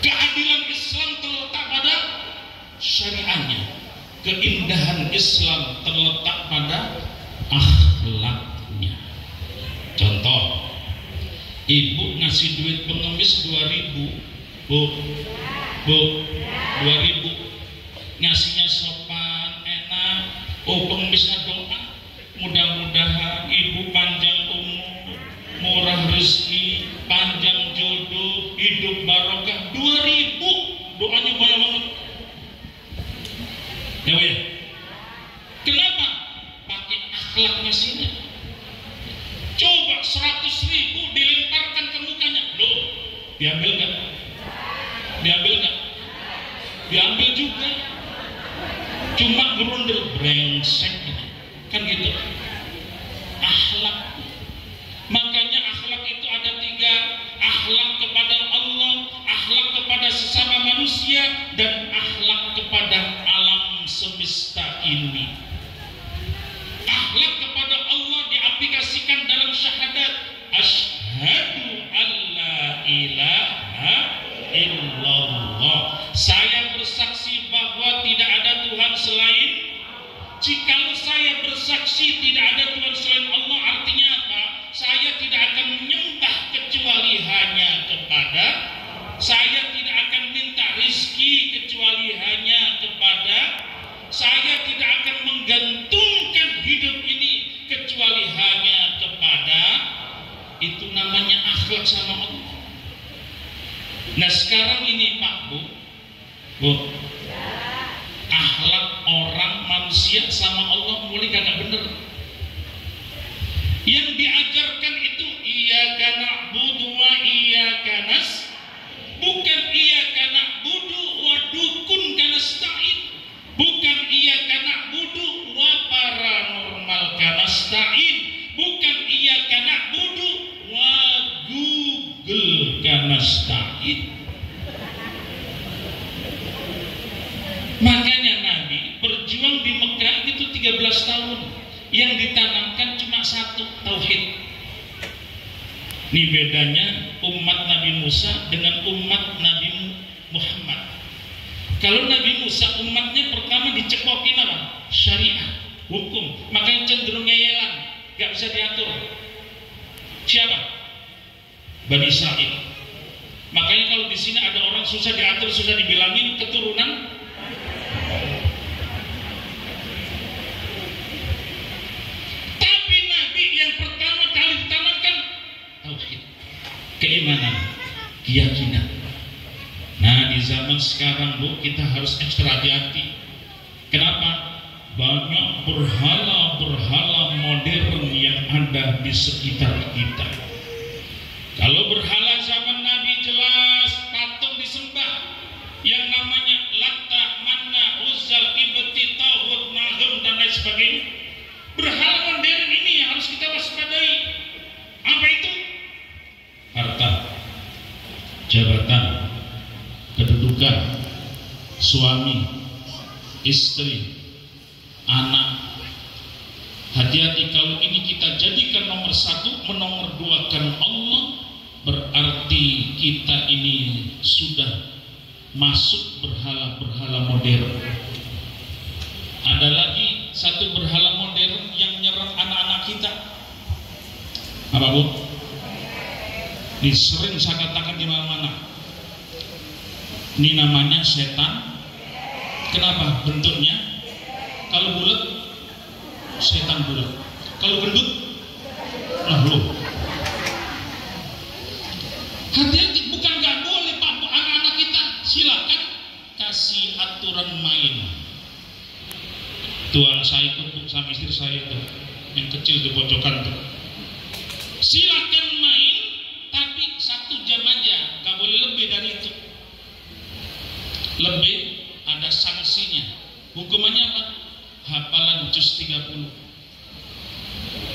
Keadilan Islam terletak pada syariatnya. Keindahan Islam terletak pada akhlaknya. Contoh, ibu ngasih duit pengemis 2.000, Bu, 2.000, ngasihnya sopan, enak. Oh, pengemisnya doa, mudah-mudahan ibu panjang umur, murah rezeki, panjang jodoh, hidup barokah. 2.000, doanya banyak banget. Ya, ya. Kenapa? Pakai akhlaknya sini. Coba 100.000 dilemparkan ke mukanya, loh, diambil nggak? Diambil nggak? Diambil juga. Cuma gerundel, brengsek, kan gitu. Akhlak. Makanya akhlak itu ada 3. Akhlak kepada Allah, akhlak kepada sesama manusia, dan akhlak kepada alam semesta ini. Akhlak kepada Allah diaplikasikan dalam syahadat, asyhadu alla ilaha illallah. Saya bersaksi bahwa tidak ada Tuhan selain. Jikalau saya bersaksi tidak ada Tuhan selain Allah, artinya apa? Saya tidak akan menyembah kecuali hanya kepada. Saya tidak akan minta rizki kecuali hanya kepada. Saya tidak akan menggantungkan hidup ini kecuali hanya kepada. Itu namanya akhlak sama Allah. Nah sekarang ini Pak, Bu, akhlak orang manusia sama Allah mulai kagak bener. Yang diajarkan itu iyyaka na'budu wa iyyaka nasta'in, bukan iyyaka na'budu wa dukun kanasta'in, bukan iyyaka na'budu wa paranormal kanasta'in, bukan iyyaka na'budu wa Google kanasta'in. Makanya Nabi berjuang di Mekah itu 13 tahun. Yang ditanamkan cuma satu, tauhid. Ini bedanya umat Nabi Musa dengan umat Nabi Muhammad. Kalau Nabi Musa umatnya pertama dicekokin apa? Syariah, hukum. Makanya cenderung ngeyelan, gak bisa diatur. Siapa? Bani Israil. Makanya kalau di sini ada orang susah diatur, susah dibilangin, keturunan keimanan, keyakinan. Nah, di zaman sekarang Bu, kita harus ekstra hati-hati. Kenapa? Banyak berhala-berhala modern yang ada di sekitar kita. Kalau berhala zaman Nabi jelas patung disembah, yang namanya Latta, Manna, Uzzal, Ibti, Tauhud, Nahum dan lain sebagainya. Berhala modern ini yang harus kita waspadai. Apa itu? Harta, jabatan, kedudukan, suami, istri, anak. Hati-hati, kalau ini kita jadikan nomor satu, menomorduakan Allah, berarti kita ini sudah masuk berhala-berhala modern. Ada lagi satu berhala modern yang nyerang anak-anak kita. Apa Bu? Ini sering saya katakan di mana-mana. Ini namanya setan. Kenapa? Bentuknya. Kalau bulat, setan bulat. Kalau gendut, loh. Hati-hati, bukan nggak boleh Pak anak-anak kita. Silakan kasih aturan main. Tuan saya ikut sama istri saya tuh, yang kecil di pojokan tuh. Silakan main. Tapi 1 jam aja, gak boleh lebih dari itu. Lebih ada sanksinya. Hukumannya apa? Hafalan juz 30.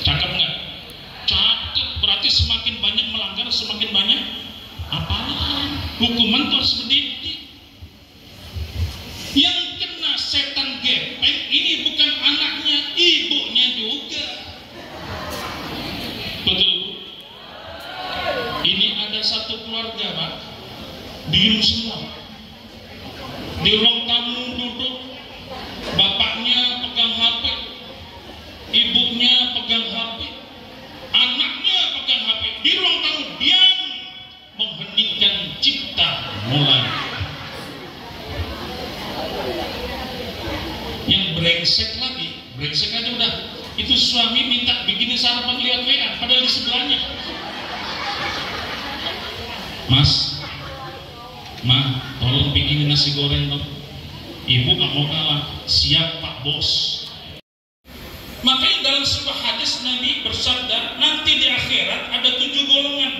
Cakep nggak? Cakep. Berarti semakin banyak melanggar, semakin banyak hafalan. Hukuman tuh harus seperti. Yang kena setan gepeng ini bukan anaknya, ibunya juga. Betul. Ini ada satu keluarga Pak, diem semua. Di ruang tamu duduk, bapaknya pegang HP, ibunya pegang HP, anaknya pegang HP. Di ruang tamu diam, mengheningkan cipta mulai. Yang brengsek aja udah. Itu suami minta bikinin sarapan lihat WA, padahal di sebelahnya. Mas, Ma, tolong bikinin nasi goreng dong. Ibu gak mau kalah. Siap Pak Bos. Makanya dalam sebuah hadis Nabi bersabda, nanti di akhirat ada 7 golongan,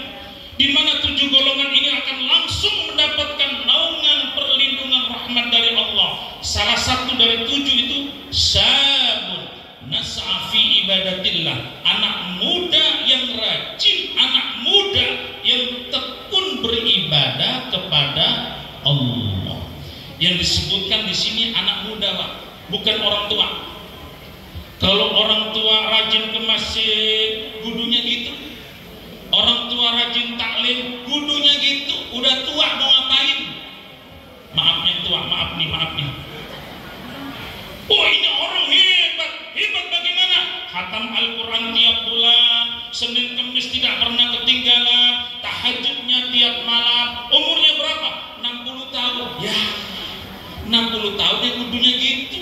di mana 7 golongan ini akan langsung mendapatkan naungan perlindungan rahmat dari Allah. Salah satu dari 7 itu sabun nas'a fi ibadatillah, anak muda yang rajin, anak muda yang tekun beribadah kepada Allah. Yang disebutkan di sini anak muda Pak, bukan orang tua. Kalau orang tua rajin ke masjid, gudunya gitu. Orang tua rajin taklim, gudunya gitu. Udah tua mau ngapain? Maafnya tua, maaf nih. Oh ini orang hebat. Hebat bagaimana? Khatam Al-Quran tiap bulan, Senin Kamis tidak pernah ketinggalan, tahajudnya tiap malam. Umurnya berapa? 60 tahun. Ya, 60 tahun dia kudunya gitu.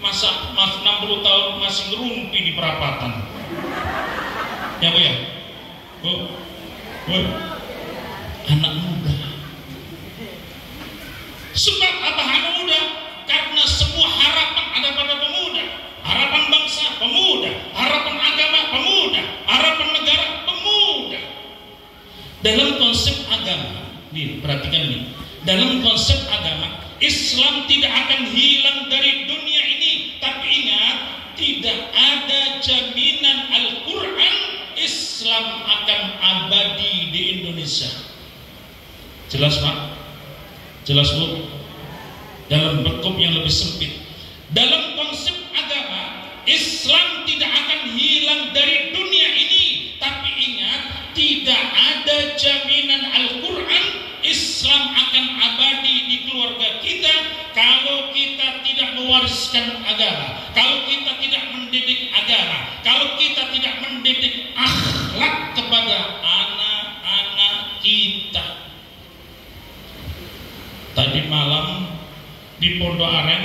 Masa 60 tahun masih ngerumpi di perapatan. Ya Bu ya? Bu? Anak muda. Sebab apa anak muda? Karena semua harapan ada pada pemuda. Harapan bangsa pemuda, harapan agama pemuda, dalam konsep agama, nih perhatikan nih, dalam konsep agama Islam tidak akan hilang dari dunia ini, tapi ingat, tidak ada jaminan Al-Quran Islam akan abadi di Indonesia. Jelas Pak? Jelas Bu? Dalam bentuk yang lebih sempit, dalam konsep agama Islam tidak akan hilang dari dunia ini, tapi ingat, tidak ada jaminan Al-Quran Islam akan abadi di keluarga kita kalau kita tidak mewariskan agama, kalau kita tidak mendidik agama, kalau kita tidak mendidik akhlak kepada anak-anak kita. Tadi malam di Pondok Aren,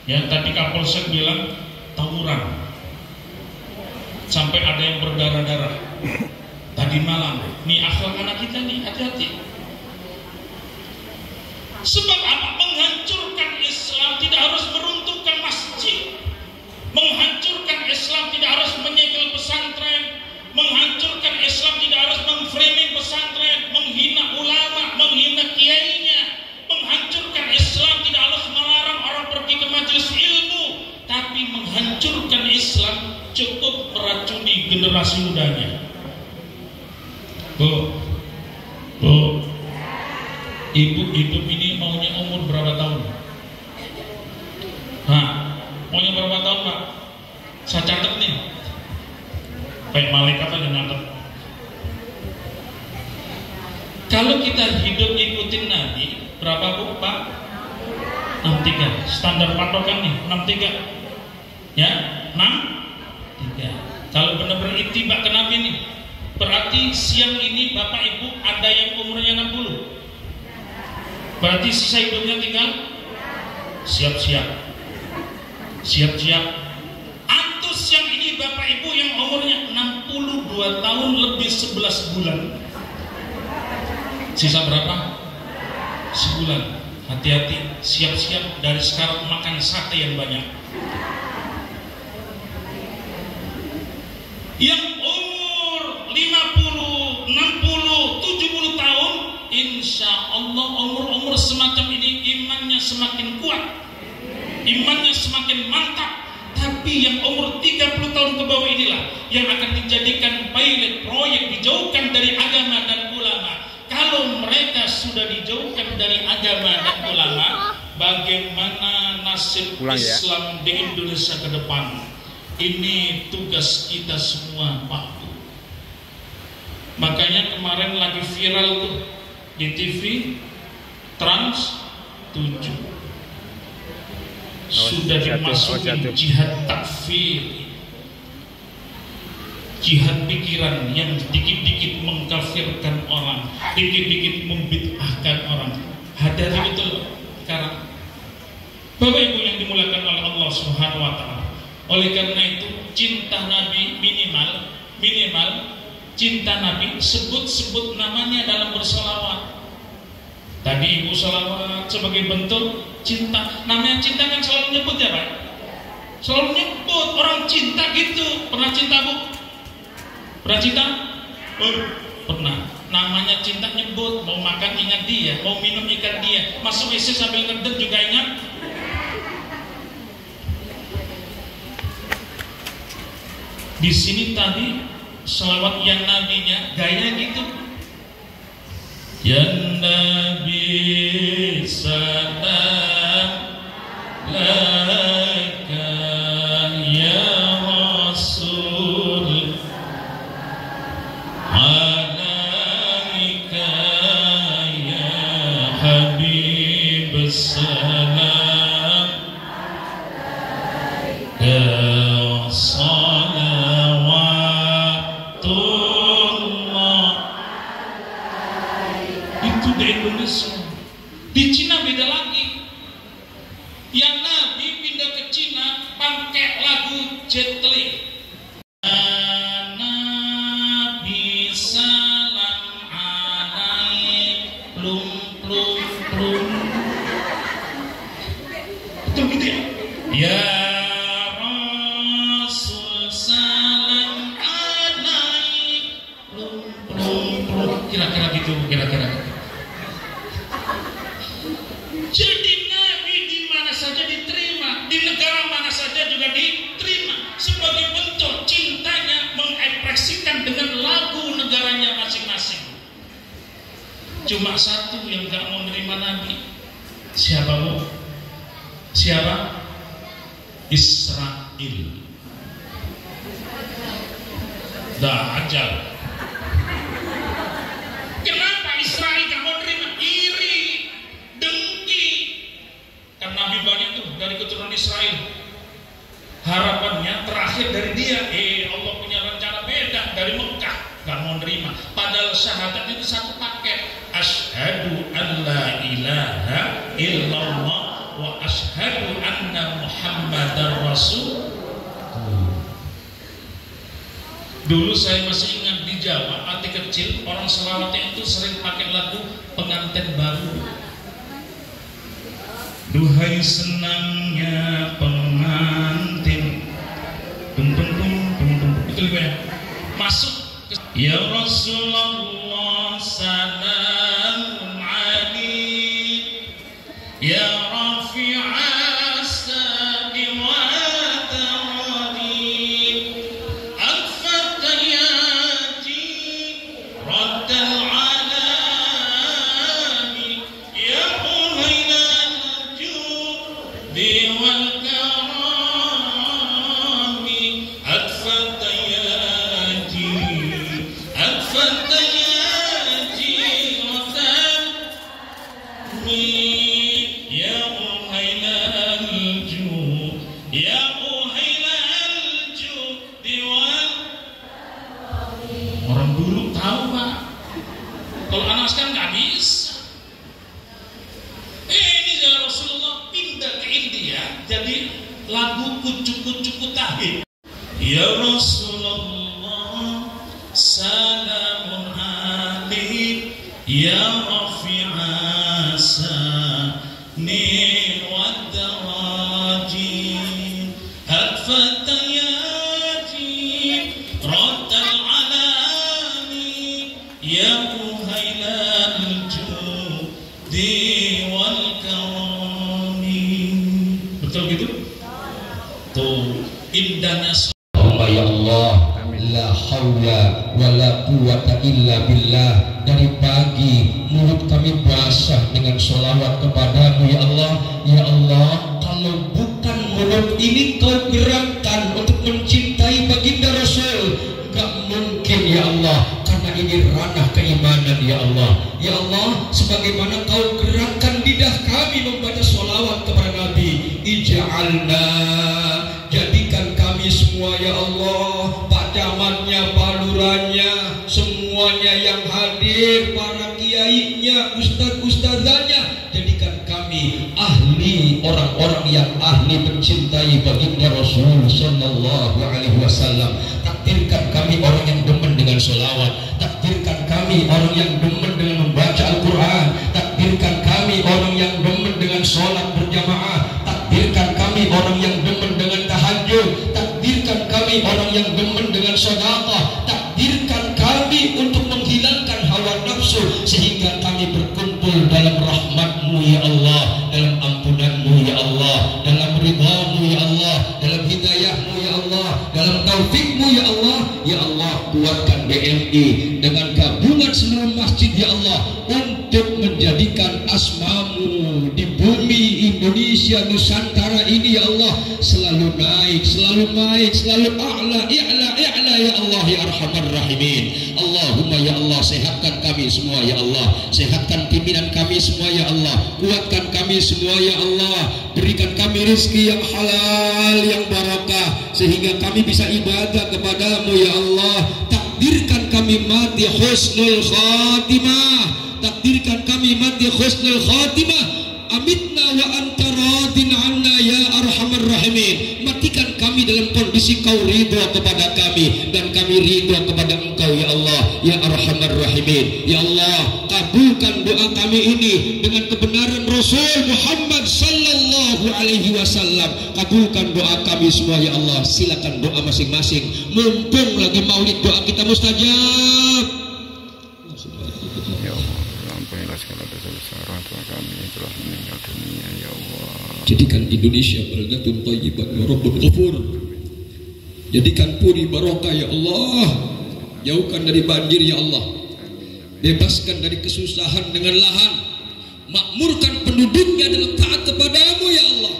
ya tadi Kapolsek bilang tawuran, sampai ada yang berdarah-darah. Tadi malam, nih akhlak anak kita nih, hati-hati. Sebab apa? Menghancurkan Islam tidak harus meruntuhkan masjid, menghancurkan Islam tidak harus menyegel pesantren, menghancurkan Islam tidak harus memframing pesantren, menghina ulama, menghina kiainya. Menghancurkan Islam tidak harus melarang orang pergi ke majelis ilmu, tapi menghancurkan Islam cukup meracuni generasi mudanya. Bu, ibu hidup ini maunya umur berapa tahun? Maunya berapa tahun Pak? Saya catat nih, kayak malaikat aja nyatet. Kalau kita hidup ikutin Nabi, berapa Bu Pak? 63. Standar patokan nih 63. Ya, 63. Kalau benar-benar ittiba ke Nabi nih, berarti siang ini Bapak Ibu ada yang umurnya 60. Berarti sisa hidupnya tinggal siap-siap. Siap-siap. Atau siang ini Bapak Ibu yang umurnya 62 tahun lebih 11 bulan. Sisa berapa? Sebulan. Hati-hati, siap-siap dari sekarang makan sate yang banyak. Yang umur 50, 60, 70 tahun, insya Allah umur-umur semacam ini imannya semakin kuat, imannya semakin mantap. Tapi yang umur 30 tahun ke bawah inilah yang akan dijadikan pilot proyek, dijauhkan dari agama dan ulama. Kalau mereka sudah dijauhkan dari agama dan ulama, bagaimana nasib Islam di Indonesia ke depan? Ini tugas kita semua Pak. Makanya kemarin lagi viral tuh di TV, Trans 7 sudah dimasukin jihad takfir, jihad pikiran yang dikit-dikit mengkafirkan orang, dikit-dikit membid'ahkan orang. Hati-hati betul sekarang Bapak Ibu yang dimuliakan oleh Allah Subhanahu wa Ta'ala. Oleh karena itu cinta Nabi minimal cinta Nabi sebut-sebut namanya dalam bersolawat. Tadi Ibu solawat sebagai bentuk cinta. Namanya cinta kan selalu nyebut ya Pak, selalu nyebut orang cinta gitu. Pernah cinta Bu? Pernah cinta? Pernah. Namanya cinta nyebut, mau makan ingat dia, mau minum ingat dia, masuk WC sambil ngedek juga ingat. Di sini tadi selawat yang nabinya gaya gitu. Ya Nabi salam laka ya Rasul alaika ya Habib salam ya salawatullah. Itu di Indonesia. Di Cina beda lagi. Yang Nabi pindah ke Cina pakai lagu Jet Li. Nabi salam alaik plum plum plum. Itu gitu ya. Ya Rasul salam alaik plum plum plum. Kira sebagai bentuk cintanya mengekspresikan dengan lagu negaranya masing-masing. Cuma satu yang gak mau menerima Nabi. Siapa bu? Siapa? Israel. Dah ajar. Kenapa Israel gak mau menerima? Iri, dengki. Kan Nabi banyak tuh dari keturunan Israel. Harapannya terakhir dari dia, Allah punya rencana beda dari Mekah, gak mau nerima. Padahal syahadatnya itu satu paket. Asyhadu an la ilaha illallah wa asyhadu anna Muhammadar Rasul. Dulu saya masih ingat di Jawa, hati kecil, orang selawatnya itu sering pakai lagu pengantin baru. Duhai senangnya pengantin, itu lebih ya. Masuk ya Rasulullah salamun alaik ya rafi'a sadi wa taradi al-fatayati raddal alami ya uhailal judi wal karami al-fatayati al-fatayati ya uhailal judi ya uhailal judi wal. Orang dulu tahu Pak, kalau anak sekarang nggak bisa. Ini ya Rasulullah pindah ke India jadi lagu kucuk-kucuk kutahi. Ya Rasulullah salamun alaik ya rafi'a sani wa daraji al-fatayati raddal alami ya uhailal judi wal karami. Betul gitu? Tuh indahnya. Ya Allah, la haula wala quwata illa billah. Dari pagi mulut kami basah dengan sholawat kepadamu ya Allah. Ya Allah, kalau bukan mulut ini kau gerakkan untuk mencintai baginda Rasul, gak mungkin ya Allah, karena ini ranah keimanan ya Allah. Ya Allah, sebagaimana kau gerakkan lidah kami membaca sholawat kepada Nabi, ij'alna, jadikan kami semua ya Allah, Pak Camatnya, Pak Lurahnya, semuanya yang hadir, para kiainya, ustaz-ustazanya, jadikan kami ahli, orang-orang yang ahli mencintai baginda Rasul sallallahu alaihi wasallam. Takdirkan kami orang yang demen dengan sholawat, takdirkan kami orang yang demen dengan membaca Al-Quran, takdirkan kami orang yang demen dengan sholat berjamaah, takdirkan kami orang yang demen dengan tahajud, takdirkan kami orang yang demen dengan sedekah, takdirkan kami untuk menghilangkan hawa nafsu sehingga kami berkumpul dalam rahmat-Mu ya Allah, dalam ampunan-Mu ya Allah, dalam ridha-Mu ya Allah, dalam hidayah-Mu ya Allah, dalam taufik-Mu ya Allah. Ya Allah, kuatkan BMI dengan gabungan seluruh masjid ya Allah untuk menjadikan asma-Mu di bumi Indonesia Nusantara ini ya Allah selalu naik, selalu naik, selalu a'la ya Allah ya arhamar rahimin. Allahumma ya Allah, sehatkan kami semua ya Allah, sehatkan pimpinan kami semua ya Allah, kuatkan kami semua ya Allah, berikan kami rezeki yang halal, yang barakah sehingga kami bisa ibadah kepadamu ya Allah. Takdirkan kami mati husnul khatimah, takdirkan kami mati husnul khatimah. Amitna wa anta radin anna ya arhamar rahimin. Matikan kami dalam kondisi kau ridha kepada kami dan kami ridha kepada engkau ya Allah ya arhamar rahimin. Ya Allah, kabulkan doa kami ini dengan kebenaran Rasul Muhammad sallallahu alaihi wasallam. Kabulkan doa kami semua ya Allah. Silakan doa masing-masing, mumpung lagi maulid doa kita mustajab. Ya Allah, ampunilah segala dosa-dosa orang tua kami yang telah meninggal dunia ya Allah. Jadikan Indonesia baldatun thayyiban ya Rabbul Ghafur. Jadikan puri barokah ya Allah. Jauhkan dari banjir ya Allah. Bebaskan dari kesusahan dengan lahan. Makmurkan penduduknya dalam taat kepadamu ya Allah.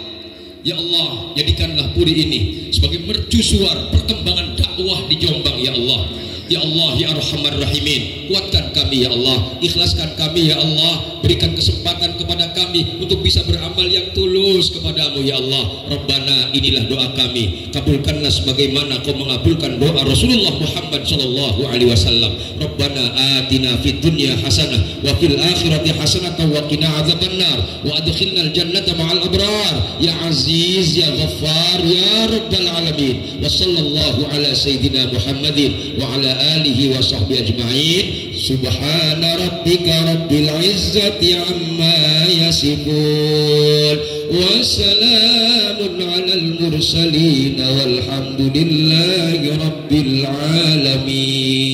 Ya Allah, jadikanlah puri ini sebagai mercusuar perkembangan dakwah di Jombang ya Allah. Ya Allah, ya Arhamar Rahimin, kuatkan kami ya Allah, ikhlaskan kami ya Allah, berikan kesempatan kepada kami untuk bisa beramal yang tulus kepadamu ya Allah. Rabbana, inilah doa kami, kabulkanlah sebagaimana kau mengabulkan doa Rasulullah Muhammad sallallahu alaihi wasallam. Rabbana atina fid dunya hasanah wa fil akhirati hasanah wa qina adzabannar wa adkhilnal jannata ma'al abrar ya aziz ya ghaffar ya rabbal alamin. Wa sallallahu ala sayyidina Muhammadin wa ala alihi wa sahbihi ajma'in. Subhana rabbika rabbil izzati amma yasifun wa salamun alal mursalin walhamdulillahi rabbil alamin.